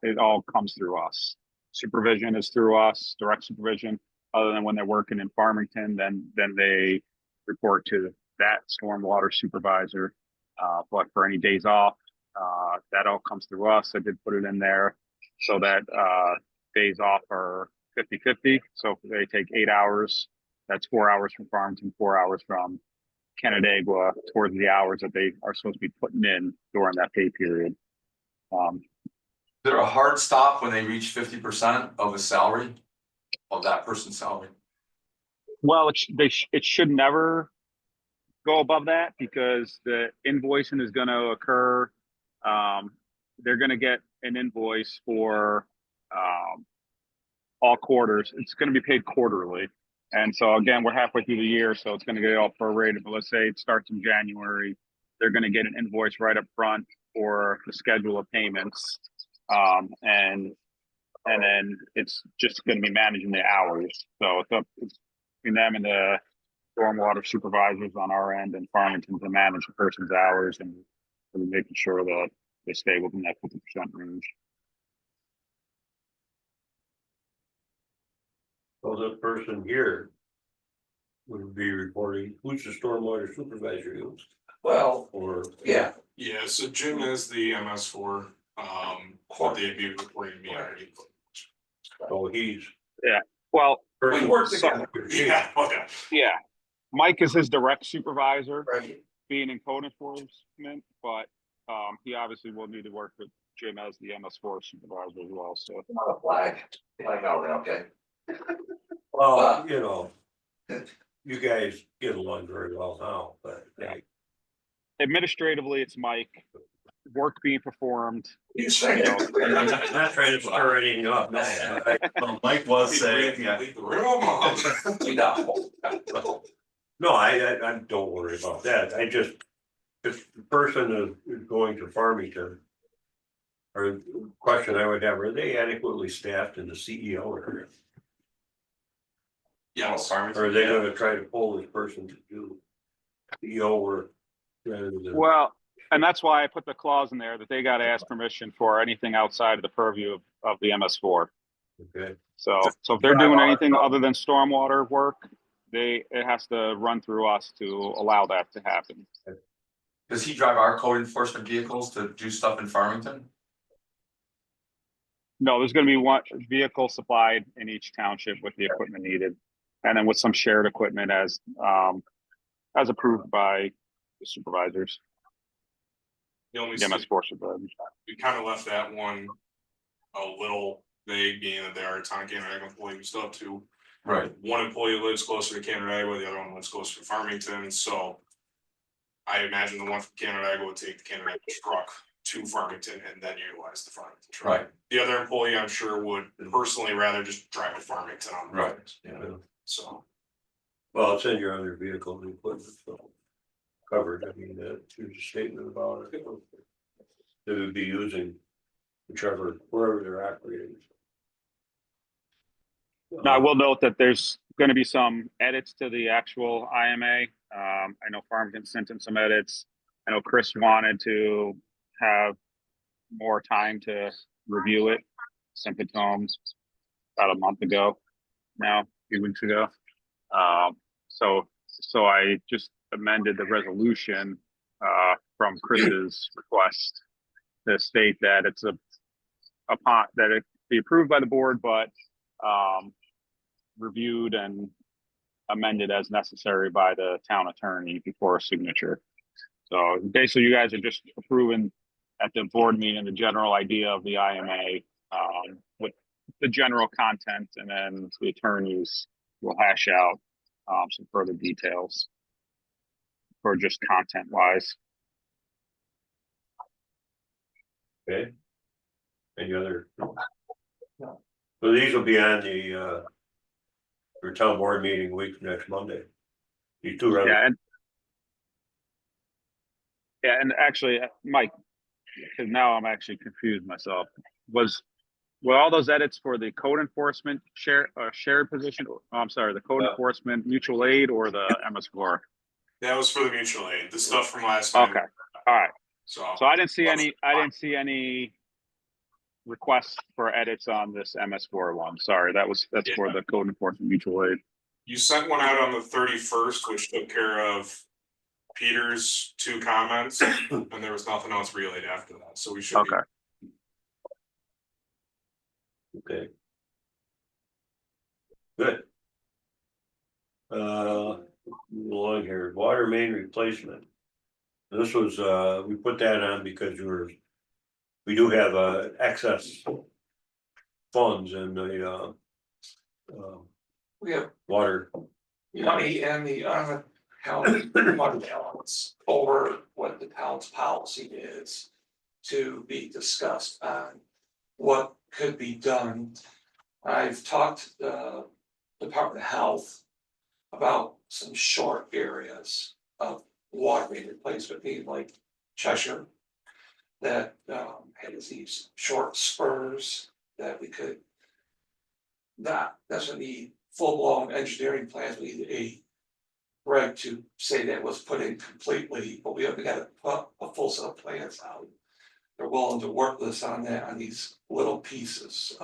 it all comes through us. Supervision is through us, direct supervision. Other than when they're working in Farmington, then they report to that stormwater supervisor. But for any days off, that all comes through us. I did put it in there so that days off are 50-50. So if they take 8 hours, that's 4 hours from Farmington, 4 hours from Canandaigua towards the hours that they are supposed to be putting in during that pay period. Is there a hard stop when they reach 50% of the salary? Of that person's salary? Well, it should never go above that because the invoicing is going to occur. They're going to get an invoice for all quarters. It's going to be paid quarterly. And so again, we're halfway through the year, so it's going to get all prorated. But let's say it starts in January, they're going to get an invoice right up front for the schedule of payments. And then it's just going to be managing the hours. So it's up between them and the stormwater supervisors on our end and Farmington to manage the person's hours and really making sure that they stay within that 50% range. So the person here would be reporting, who's the stormwater supervisor use? Well, Or, yeah, Yeah, so Jim is the MS4, what they'd be reporting me already. so he's. Well, we work So- together, Yeah, okay. yeah, Mike is his direct supervisor, right? being in code enforcement, but he obviously will need to work with Jim as the MS4 supervisor as well. So Not a flag out there, okay? Well, you know, you guys get along very well now, but Yeah. administratively, it's Mike. Work being performed. You say You know, I'm not trying to stir anything up. No, Well, Mike was saying, Leave yeah, the room. No. No, I don't worry about that. I just, if the person is going to Farmington. Or the question I would have, are they adequately staffed in the CEO area? Yes. Or are they gonna try to pull this person to do CEO work rather than? well, and that's why I put the clause in there that they got to ask permission for anything outside of the purview of the MS4. Okay, So if they're doing anything other than stormwater work, it has to run through us to allow that to happen. Does he drive our code enforcement vehicles to do stuff in Farmington? No, there's going to be one vehicle supplied in each township with the equipment needed, and then with some shared equipment as approved by the supervisors, The only, the MS4 supervisors. we kind of left that one a little vague, being that they are a town of Canandaigua employee, we still have two. Right. One employee lives closer to Canandaigua, the other one lives closer to Farmington, so. I imagine the one from Canandaigua would take the Canandaigua truck to Farmington and then utilize the Farmington truck. Right, The other employee, I'm sure, would personally rather just drive to Farmington on the Right. road, yeah. so. Well, it's in your other vehicle and equipment, so covered. I mean, there's a statement about it. They would be using wherever they're operating. Now, I will note that there's going to be some edits to the actual IMA. I know Farmington sent in some edits. I know Chris wanted to have more time to review it. Sent it to him about a month ago now, a few weeks ago. So I just amended the resolution from Chris's request to state that it's that it be approved by the board, but reviewed and amended as necessary by the town attorney before a signature. So basically, you guys are just approving at the board meeting the general idea of the IMA with the general content, and then the attorneys will hash out some further details or just content wise. Okay. Any other? So these will be on the your town board meeting week next Monday. You two are. Yeah, and actually, Mike, because now I'm actually confused myself. Were all those edits for the code enforcement shared position? Oh, I'm sorry, the code enforcement mutual aid or the MS4? That was for the mutual aid, the stuff from last time. Okay, all right. So So I didn't see any requests for edits on this MS4 one. Sorry, that's for the code enforcement mutual aid. you sent one out on the 31st, which took care of Peter's 2 comments, and there was nothing else relayed after that, so we should be. Okay. Okay. Good. Moving along here, water main replacement. This was, we put that on because we do have, excess funds in the, We have water. money in the unaccountable fund balance over what the town's policy is to be discussed on what could be done. I've talked to the Department of Health about some short areas of water main replacement, being like Cheshire, that has these short spurs that we could not necessarily need full-blown engineering plans, we need a right to say that was put in completely, but we haven't got to put a full set of plans out. They're willing to work with us on that, on these little pieces.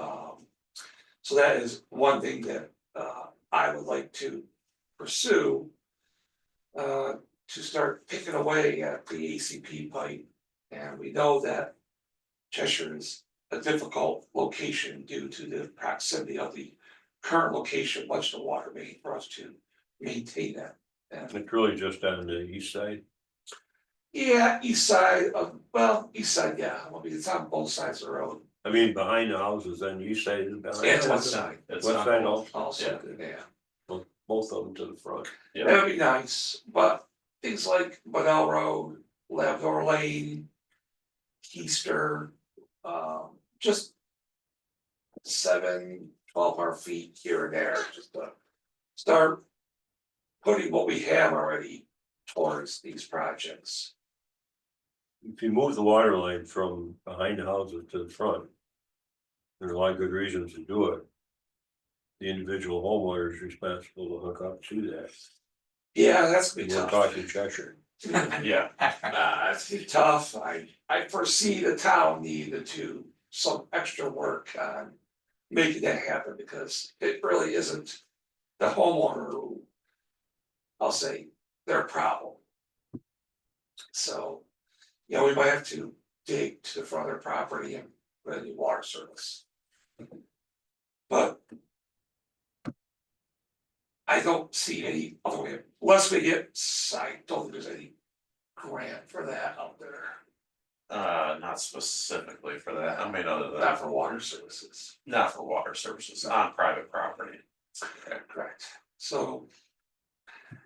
So that is one thing that I would like to pursue. To start picking away at the ACP pipe. And we know that Cheshire is a difficult location due to the proximity of the current location, much the water main for us to maintain that. And It's really just on the east side. yeah, east side of, well, east side, yeah, I mean, it's on both sides of the road. I mean, behind the houses, then the east side is behind. Yeah, it's west side. It's West not side both. Also, yeah. Both of them to the front. Yeah. That would be nice, but things like Bunnell Road, Labrador Lane, Keister, just 12 more feet here and there, just to start putting what we have already towards these projects. If you move the water line from behind the houses to the front, there are a lot of good reasons to do it. The individual homeowner is responsible to hook up to that. Yeah, that's gonna be We're tough. talking Cheshire. Yeah, It's gonna be tough, I foresee the town needed to do some extra work on making that happen, because it really isn't the homeowner who, I'll say, their problem. So, you know, we might have to dig to the front of their property and put a new water service. But I don't see any other way, unless we get, I don't think there's any grant for that out there, not specifically for that, I mean, other than, not for water services. not for water services, on private property. Correct, so.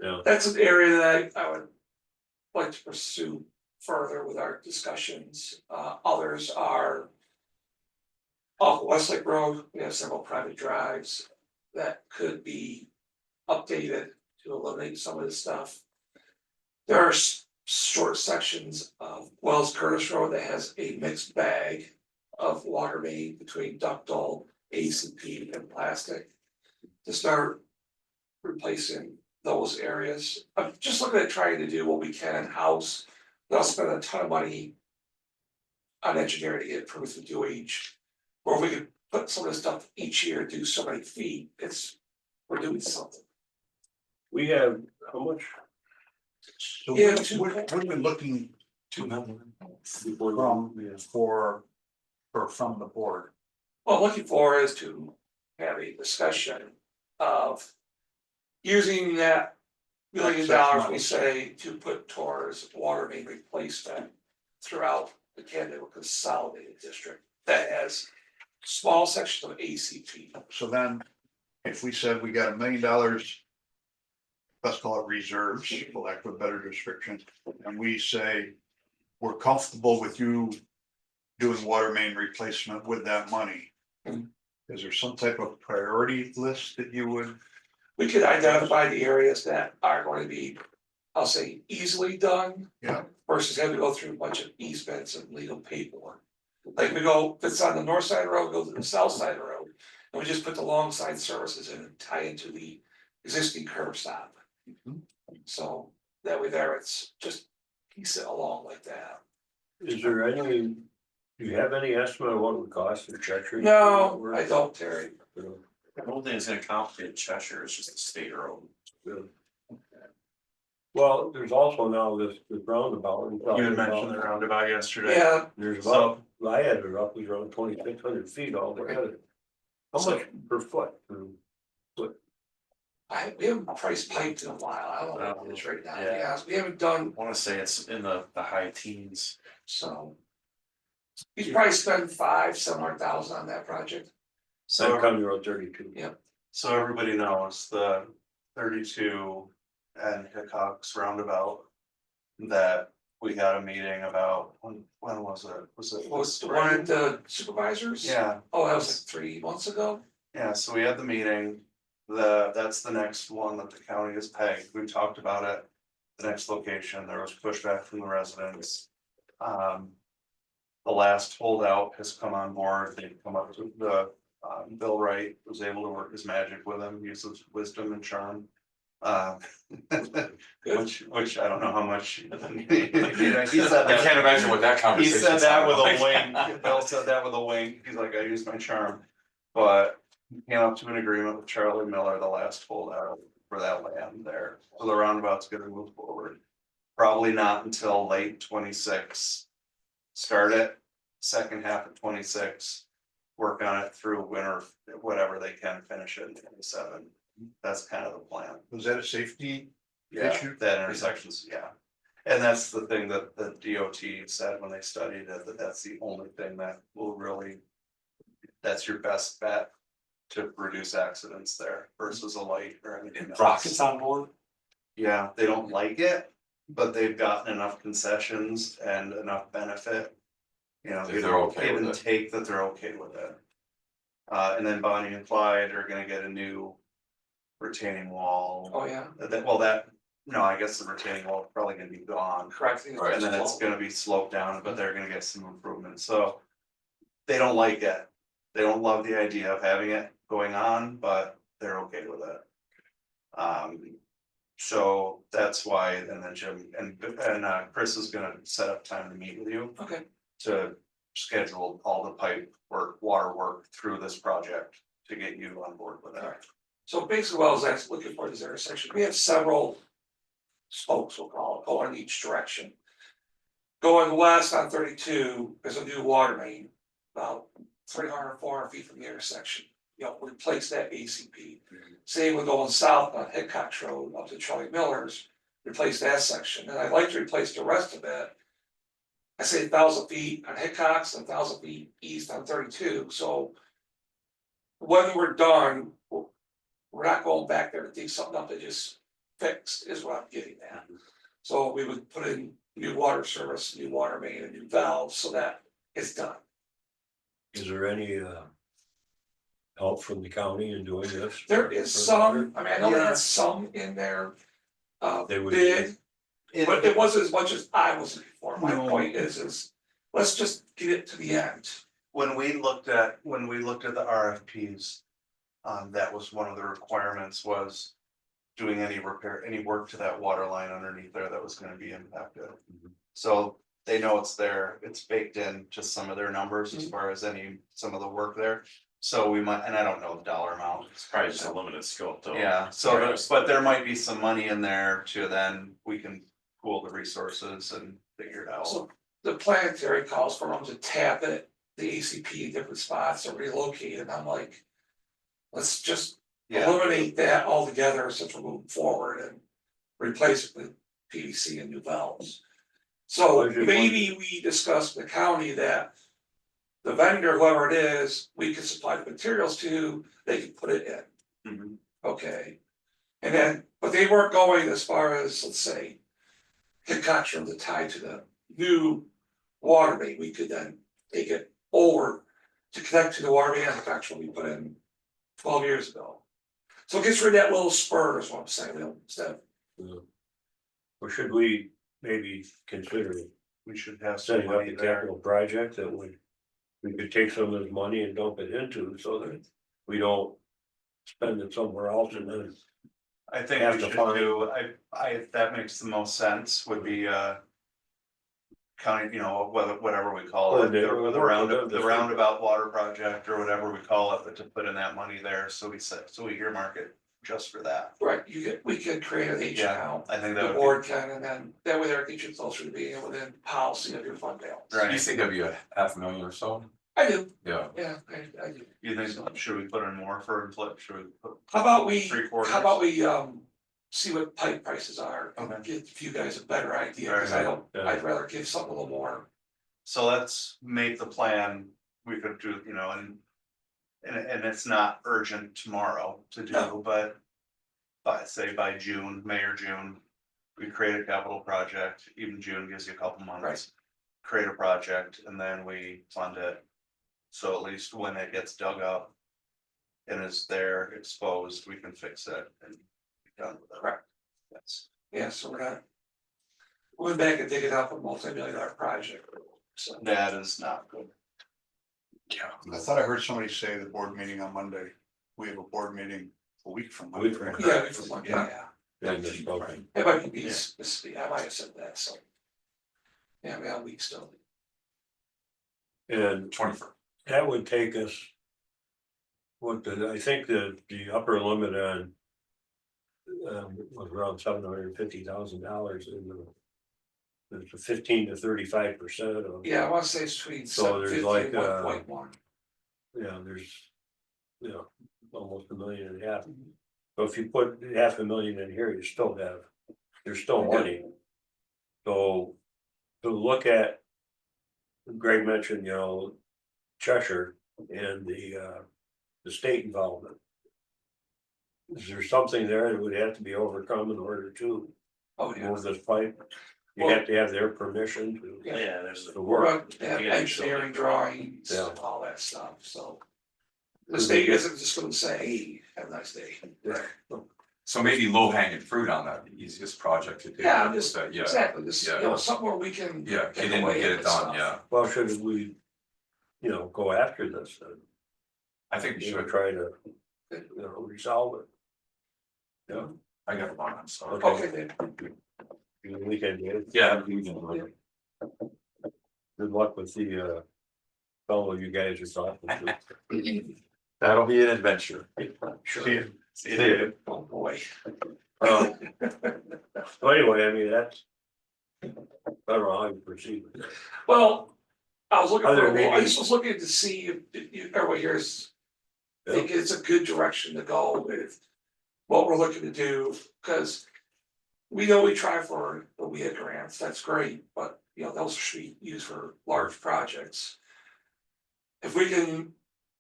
Yeah. That's an area that I would like to pursue further with our discussions, others are. Off Westlake Road, we have several private drives that could be updated to eliminate some of this stuff. There are short sections of Wells Curtis Road that has a mixed bag of water main between ductile, ACP and plastic. To start replacing those areas, I'm just looking at trying to do what we can in-house, without spending a ton of money on engineering to get approved through DOH. Or if we could put some of this stuff each year, do so many feet, we're doing something. We have, how much? So Yeah, what are we looking to from the board? What I'm looking for is to have a discussion of using that $1 million we say to put towards water main replacement throughout the Canada Consolidated District that has small sections of ACP. So then, if we said we got $1 million, let's call it reserves, for lack of a better description, and we say we're comfortable with you doing water main replacement with that money. Is there some type of priority list that you would? We could identify the areas that are going to be, I'll say, easily done. Yeah. Versus having to go through a bunch of easements and legal paperwork. Like we go, if it's on the north side of the road, go to the south side of the road, and we just put the long side services in and tie into the existing curb stop. So that way there, it's just piece it along like that. Is there any, do you have any estimate of what it would cost in Cheshire? No, I don't, Terry. The whole thing is gonna complicate Cheshire, it's just a state road. Well, there's also now this roundabout. You had mentioned the roundabout yesterday. Yeah, There's about, I had it up, was around 2,600 feet altogether. How So- much per foot? we haven't priced piped in a while, I don't know what it is right now, to be Yeah. honest, we haven't done, I wanna say it's in the high teens. so. He's probably spent $500,000-700,000 on that project. San County Road 32. So everybody knows the 32 and Hickox roundabout. That we had a meeting about, when was it? Was it? Was the one at the supervisors? Yeah, Oh, that was like 3 months ago, yeah, so we had the meeting, that's the next one that the county has pegged, we talked about it. The next location, there was pushback from the residents. The last holdout has come on board, they've come up to the, Bill Wright was able to work his magic with him, use his wisdom and charm. Which I don't know how much, you know, he said I that. can't imagine what that He conversation. said that with sounded a like. wink, Bill said that with a wink, he's like, I used my charm. But he came up to an agreement with Charlie Miller, the last holdout for that land there, so the roundabout's gonna move forward. Probably not until late 26. Start it, second half of 26. Work on it through winter, whatever they can, finish it in 27. That's kind of the plan. Was that a safety Yeah, issue? that intersections, yeah. And that's the thing that the DOT said when they studied it, that that's the only thing that will really. That's your best bet to reduce accidents there versus a light or anything else. Rockets on board? Yeah, they don't like it, but they've gotten enough concessions and enough benefit. You know, That they're okay give with and it. take that they're okay with it. And then Bonnie and Clyde are gonna get a new retaining wall. oh yeah, No, I guess the retaining wall is probably gonna be gone. correct. I think Right. And then it's gonna be sloped down, but they're gonna get some improvements, so. They don't like it, they don't love the idea of having it going on, but they're okay with it. So that's why, and then Jim and Chris is gonna set up time to meet with you. Okay. To schedule all the pipe work, water work through this project to get you on board with that. So basically, what I was actually looking for this intersection, we have several spokes, we'll call it, going each direction. Going west on 32, there's a new water main, about 300, 400 feet from the intersection. You know, replace that ACP. Same with going south on Hickox Road up to Charlie Miller's, replace that section, and I'd like to replace the rest of it. I say 1,000 feet on Hickox and 1,000 feet east on 32, so. When we're done, we're not going back there to dig something up that just fixed, is what I'm getting at. So we would put in new water service, new water main, and new valves, so that it's done. Is there any help from the county in doing this? There is some, I mean, I know they had some in their They would- bid, but it wasn't as much as I was before. My No. point is, let's just get it to the end. When we looked at the RFPs, that was one of the requirements was. Doing any repair, any work to that water line underneath there that was gonna be impacted. So they know it's there, it's baked in to some of their numbers as far as some of the work there. So we might, and I don't know the dollar amount. It's probably just a limited scope though. Yeah, so, but there might be some money in there to then we can pool the resources and figure it out. So the planetary calls for them to tap it, the ACP in different spots or relocate, and I'm like. Let's just Yeah, eliminate that altogether since we're moving forward and replace it with PVC and new valves. So maybe we discuss with the county that. The vendor, whoever it is, we can supply the materials to, they can put it in, Mhm. okay? And then, but they weren't going as far as, let's say. Hickox from the tie to the new water main, we could then take it over to connect to the water main Hickox we put in 12 years ago. So it gets rid of that little spur is what I'm saying, instead of, Or should we maybe consider we should have some setting up money a there. capital project that would. We could take some of this money and dump it into so that we don't spend it somewhere else and then. I think Have we to should find- do, if that makes the most sense, would be, county, whatever we call it, the roundabout water project or whatever we call it, but to put in that money there, so we earmark it just for that. right, we could create an H Yeah, account. I think that The would board can, and then that way they're getting closer to being within policy of your fund balance. Right. You think that'd be a 500,000 or so? I do, Yeah, yeah, I do. You think, should we put in more for inflate, should we put? How about we, Three quarters? how about we, see what pipe prices are Okay. and give you guys a better idea, cause I don't, Yeah. I'd rather give something a little more. So let's make the plan, we could do, you know, and it's not urgent tomorrow to do, No. but. Say by June, May or June, we create a capital project, even June gives you a couple months. Right. Create a project and then we fund it. So at least when it gets dug up. And is there exposed, we can fix it and be done with it. Correct. That's, Yeah, so we're not. We went back and dig it up a multi-million-dollar project, so. that is not good. I thought I heard somebody say the board meeting on Monday, we have a board meeting a week from A week Monday. from Yeah, it's like, yeah, Yeah, just okay. it might be, I might have said that, so. Yeah, we have a week still. And 21st. that would take us. I think the upper limit on. Was around $750,000 in the. There's a 15 to 35% of. Yeah, I wanna say it's between So seven there's fifty like, and 1.1. Yeah, there's. Almost $1.5 million. So if you put $500,000 in here, you still have, there's still money. So to look at. Greg mentioned, Cheshire and the state involvement. Is there something there that would have to be overcome in order to Oh, yeah. move this pipe? You Well- have to have their permission to. Yeah, there's To the. We're work. gonna have Yeah, engineering drawings Yeah. and all that stuff, so. The state isn't just gonna say, hey, have a nice day. So maybe low hanging fruit on that, the easiest project to do. Yeah, I'm just, Yeah, exactly, this, Yeah. something where we can. yeah, get in and away get with it done, stuff. yeah, Well, should we, go after this then? I think we You know, should, try to, resolve it. Yeah, I got one, I'm sorry. Okay, then. the weekend, Dave. Yeah, we can do it. Good luck with the fellow you guys are talking to. That'll be an adventure. Sure. See you, David. Oh, boy. So anyway, I mean, that's. I don't know how you proceed with that. Well, I was looking Other for, I maybe- just was looking to see if everybody here is. Think it's a good direction to go with what we're looking to do, cause. We know we try for the WIA grants, that's great, but those should be used for large projects. If we can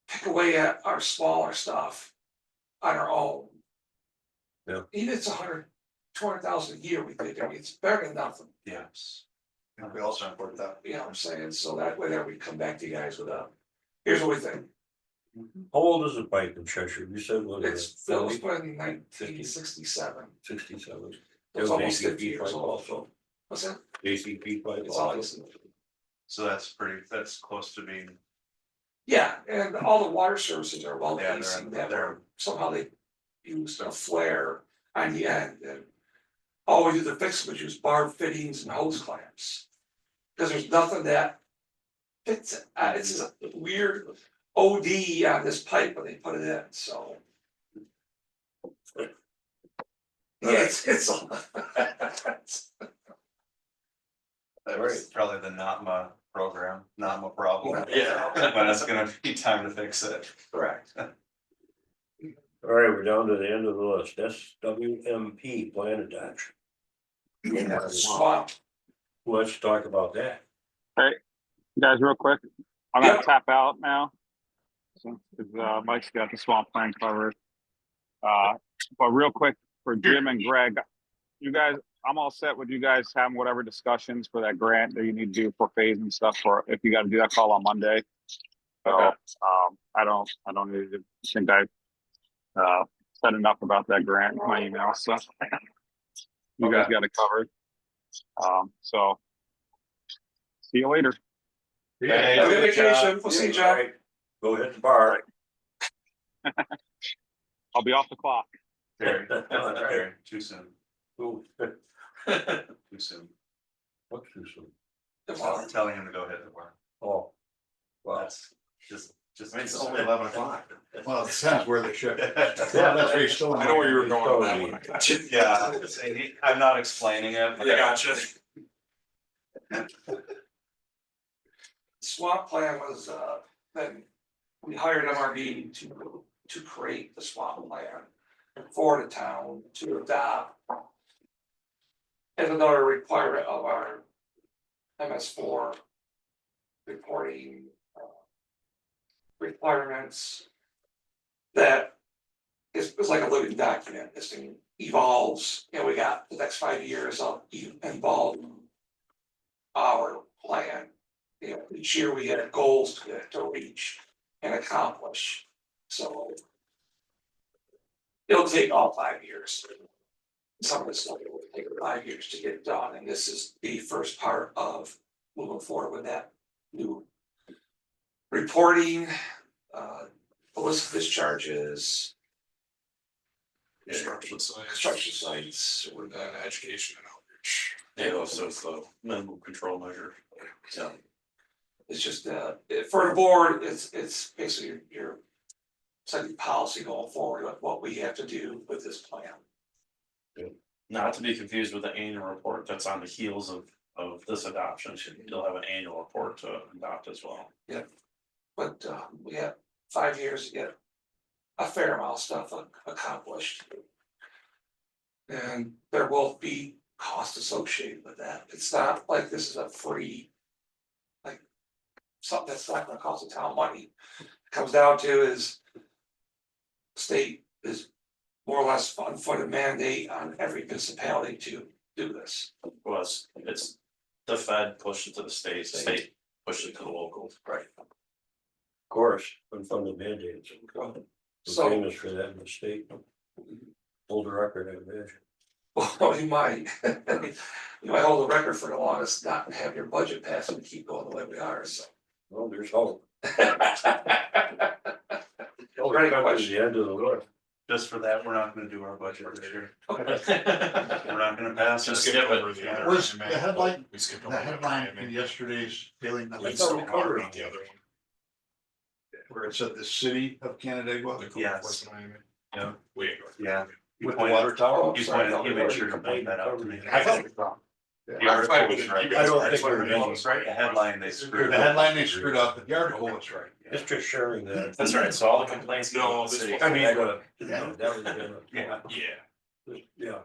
pick away at our smaller stuff on our own. Yeah. Even if it's 200,000 a year, we think, I mean, it's better than nothing, Yes. And we also support that. you know what I'm saying, so that way there we come back to you guys with here's what we think. How old is the pipe in Cheshire? You said what? It's built in 1967, 67. it's almost ACP 50 years pipe old. Also, What's that? ACP pipe It's also. always, So that's close to being, yeah, and all the water services are well Yeah, casing they're- that somehow they use a flare on the end and. All we do to fix it was use bar fittings and hose clamps. Cause there's nothing that fits it, it's just a weird OD on this pipe when they put it in, so. Yeah, it's that was probably the NAMA program, NAMA problem. Yeah. When it's gonna be time to fix it. correct. All right, we're down to the end of the list. SWMP plan adoption. Swamp, Let's talk about that. Guys, real quick, I'm gonna Yeah. tap out now. So, 'cause, Mike's got the swamp plan covered. But real quick, for Jim and Greg, you guys, I'm all set with you guys having whatever discussions for that grant that you need to do for phase and stuff, or if you gotta do that call on Monday. So, Okay. I don't need to think I, said enough about that grant in my email, so. You guys got it covered. So. See you later. Hey, have a good good job. vacation, we'll see you, John. All right, go hit the bar. I'll be off the clock. Terry, Terry, too soon, Ooh, too soon. what's too soon? I'm telling him to go hit the bar. Oh. Well, That's just, it's only 11 o'clock. Well, it depends where the ship is. Yeah. That's where you're still. I know where you were going with that one. I got you. Yeah, I'm not explaining it. I got you. Swamp plan was, then we hired MRB to create the swamp plan for the town to adopt. As another requirement of our MS4 reporting requirements. That is like a living document. This thing evolves, and we got the next 5 years of involved our plan. You know, each year we had goals to reach and accomplish. So it'll take all 5 years. Some of this stuff will take 5 years to get done, and this is the first part of moving forward with that new reporting, illicit discharges, Construction sites. construction sites, With education and outreach. Yeah, also it's the minimum control measure. so. It's just, for the board, it's basically your setting policy going forward, with what we have to do with this plan. Not to be confused with the annual report that's on the heels of this adoption, you'll have an annual report to adopt as well. But we have 5 years to get a fair amount of stuff accomplished. And there will be costs associated with that. It's not like this is a free, like, something that's not gonna cost the town money. It comes down to is state is more or less unfunded mandate on every municipality to do this. Was, it's the Fed pushed it to the state pushed it to the locals. Right. Of course, unfunded mandates. We're So, famous for that in the state. Hold a record, I imagine. well, you might, you might hold the record for the longest not have your budget passed and keep going the way we are, so. Well, there's hope. Right, Right, to question. the end of the list. Just for that, we're not gonna do our budget this year. Okay. We're not gonna pass Just it. skip over the other. Was the IMA. headline- We skipped over The the headline IMA. in yesterday's Daily We Notice, still we covered on the other one. where it said the city of Canandaigua The code Yes. enforcement IMA. Yeah. We ain't going through Yeah. it. with the water tower. You pointed, you made sure to point that out to me. I thought it was wrong. The I'm fine article with was it. right. You guys I don't are think fine we're with it. wrong. The headline they screwed The up. headline they screwed up, but the article was right. It's just sharing that. That's right, so all the complaints. go to No, the this city. was- I mean, Yeah. that was, Yeah. Yeah. yeah.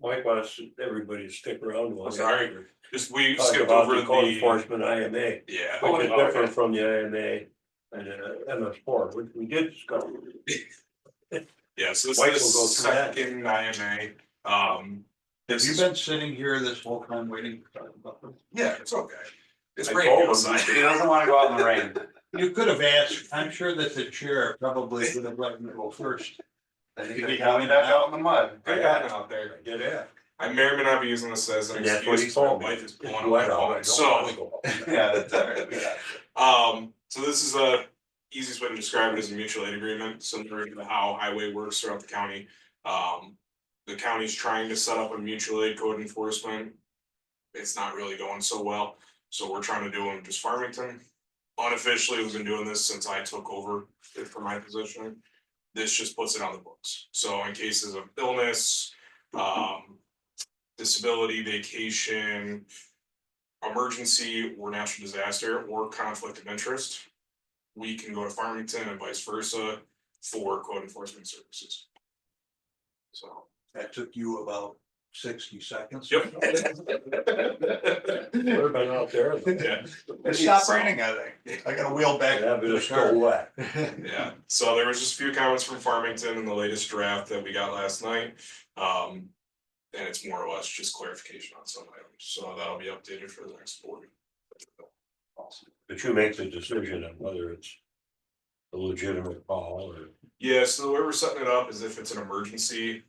Mike wants everybody to stick around. while Sorry. we Just we Talk skipped about over the code the, enforcement IMA, yeah. which is Oh, different from the IMA and MS4, which we did discuss. Yeah, so this Mike is will the go through that. second IMA, Have this you is, been sitting here this whole time waiting to talk about this? yeah, it's okay. It's I raining told him. outside. He doesn't wanna go out in the rain. You could have asked, I'm sure that the chair probably would have let me go first. Then you could have me back out in the mud. I got it out there. Did that. I may or may not be using this as an And that's what excuse, he my told me. wife is It's pulling wet away out, I from don't it, so. wanna go. Yeah, that's all right. We got it. So this is a easiest way to describe it as a mutual aid agreement, similar to how highway works throughout the county. The county's trying to set up a mutual aid code enforcement. It's not really going so well, so we're trying to do them just Farmington. Unofficially, we've been doing this since I took over it for my position. This just puts it on the books, so in cases of illness, disability, vacation, emergency or natural disaster or conflict of interest, we can go to Farmington and vice versa for code enforcement services. So. That took you about 60 seconds. Yep. We've been out there. Yeah, It stopped raining, I think. I got a wheel back. Yeah, but to the it's car. still wet. yeah, so there was just a few comments from Farmington in the latest draft that we got last night. And it's more or less just clarification on some items, so that'll be updated for the next board. But you make the decision on whether it's a legitimate call or. Yeah, so the way we're setting it up is if it's an emergency,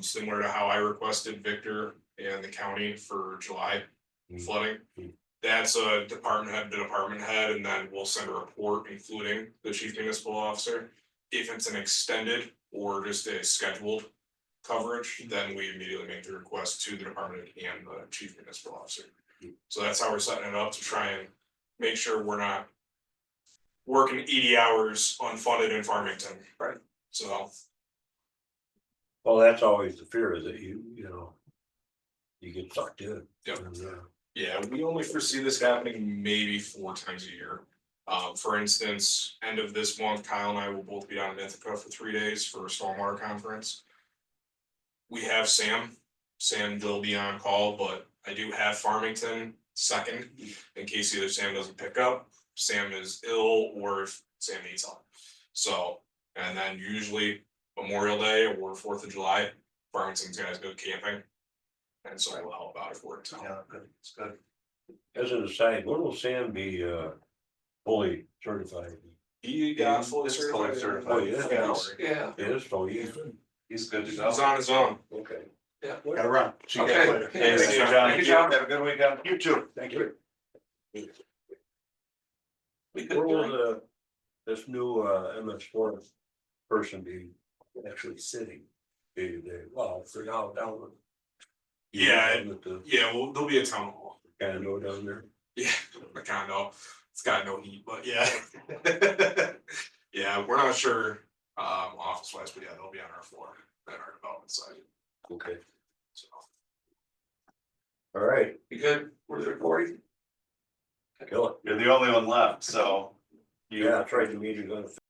similar to how I requested Victor and the county for July flooding. That's a department head to department head, and then we'll send a report including the chief municipal officer. If it's an extended or just a scheduled coverage, then we immediately make the request to the department head and the chief municipal officer. So that's how we're setting it up to try and make sure we're not working 80 hours unfunded in Farmington. Right. So, Well, that's always the fear is that you know. You get sucked in. Yep. And, Yeah, we only foresee this happening maybe 4 times a year. For instance, end of this month, Kyle and I will both be down in Ithaca for 3 days for a stormwater conference. We have Sam. Sam will be on call, but I do have Farmington second in case either Sam doesn't pick up, Sam is ill, or if Sam needs help. So, and then usually Memorial Day or 4th of July, Farmington's guys go camping. And so we'll help out if we're in town. Yeah, good, it's good. As an aside, when will Sam be fully certified? He got fully It's fully certified. Oh, yeah. Yeah, Yes, so He's good to He's go. on his own. okay. yeah. Gotta run. See you guys Okay. later. Hey, thank you, John. Thank you, John. Have a good weekend. You too. Thank you. Where will this new MS4 person be actually sitting day to day? Well, for now, down with. Yeah, With the yeah, well, there'll be a town hall. condo down there. Yeah, the condo. It's got no heat, but yeah. Yeah, we're not sure, office wise, but yeah, they'll be on our floor, at our development side, Okay, so. all right, You good? We're recording? kill it. You're the only one left, so. Yeah, I tried to meet you on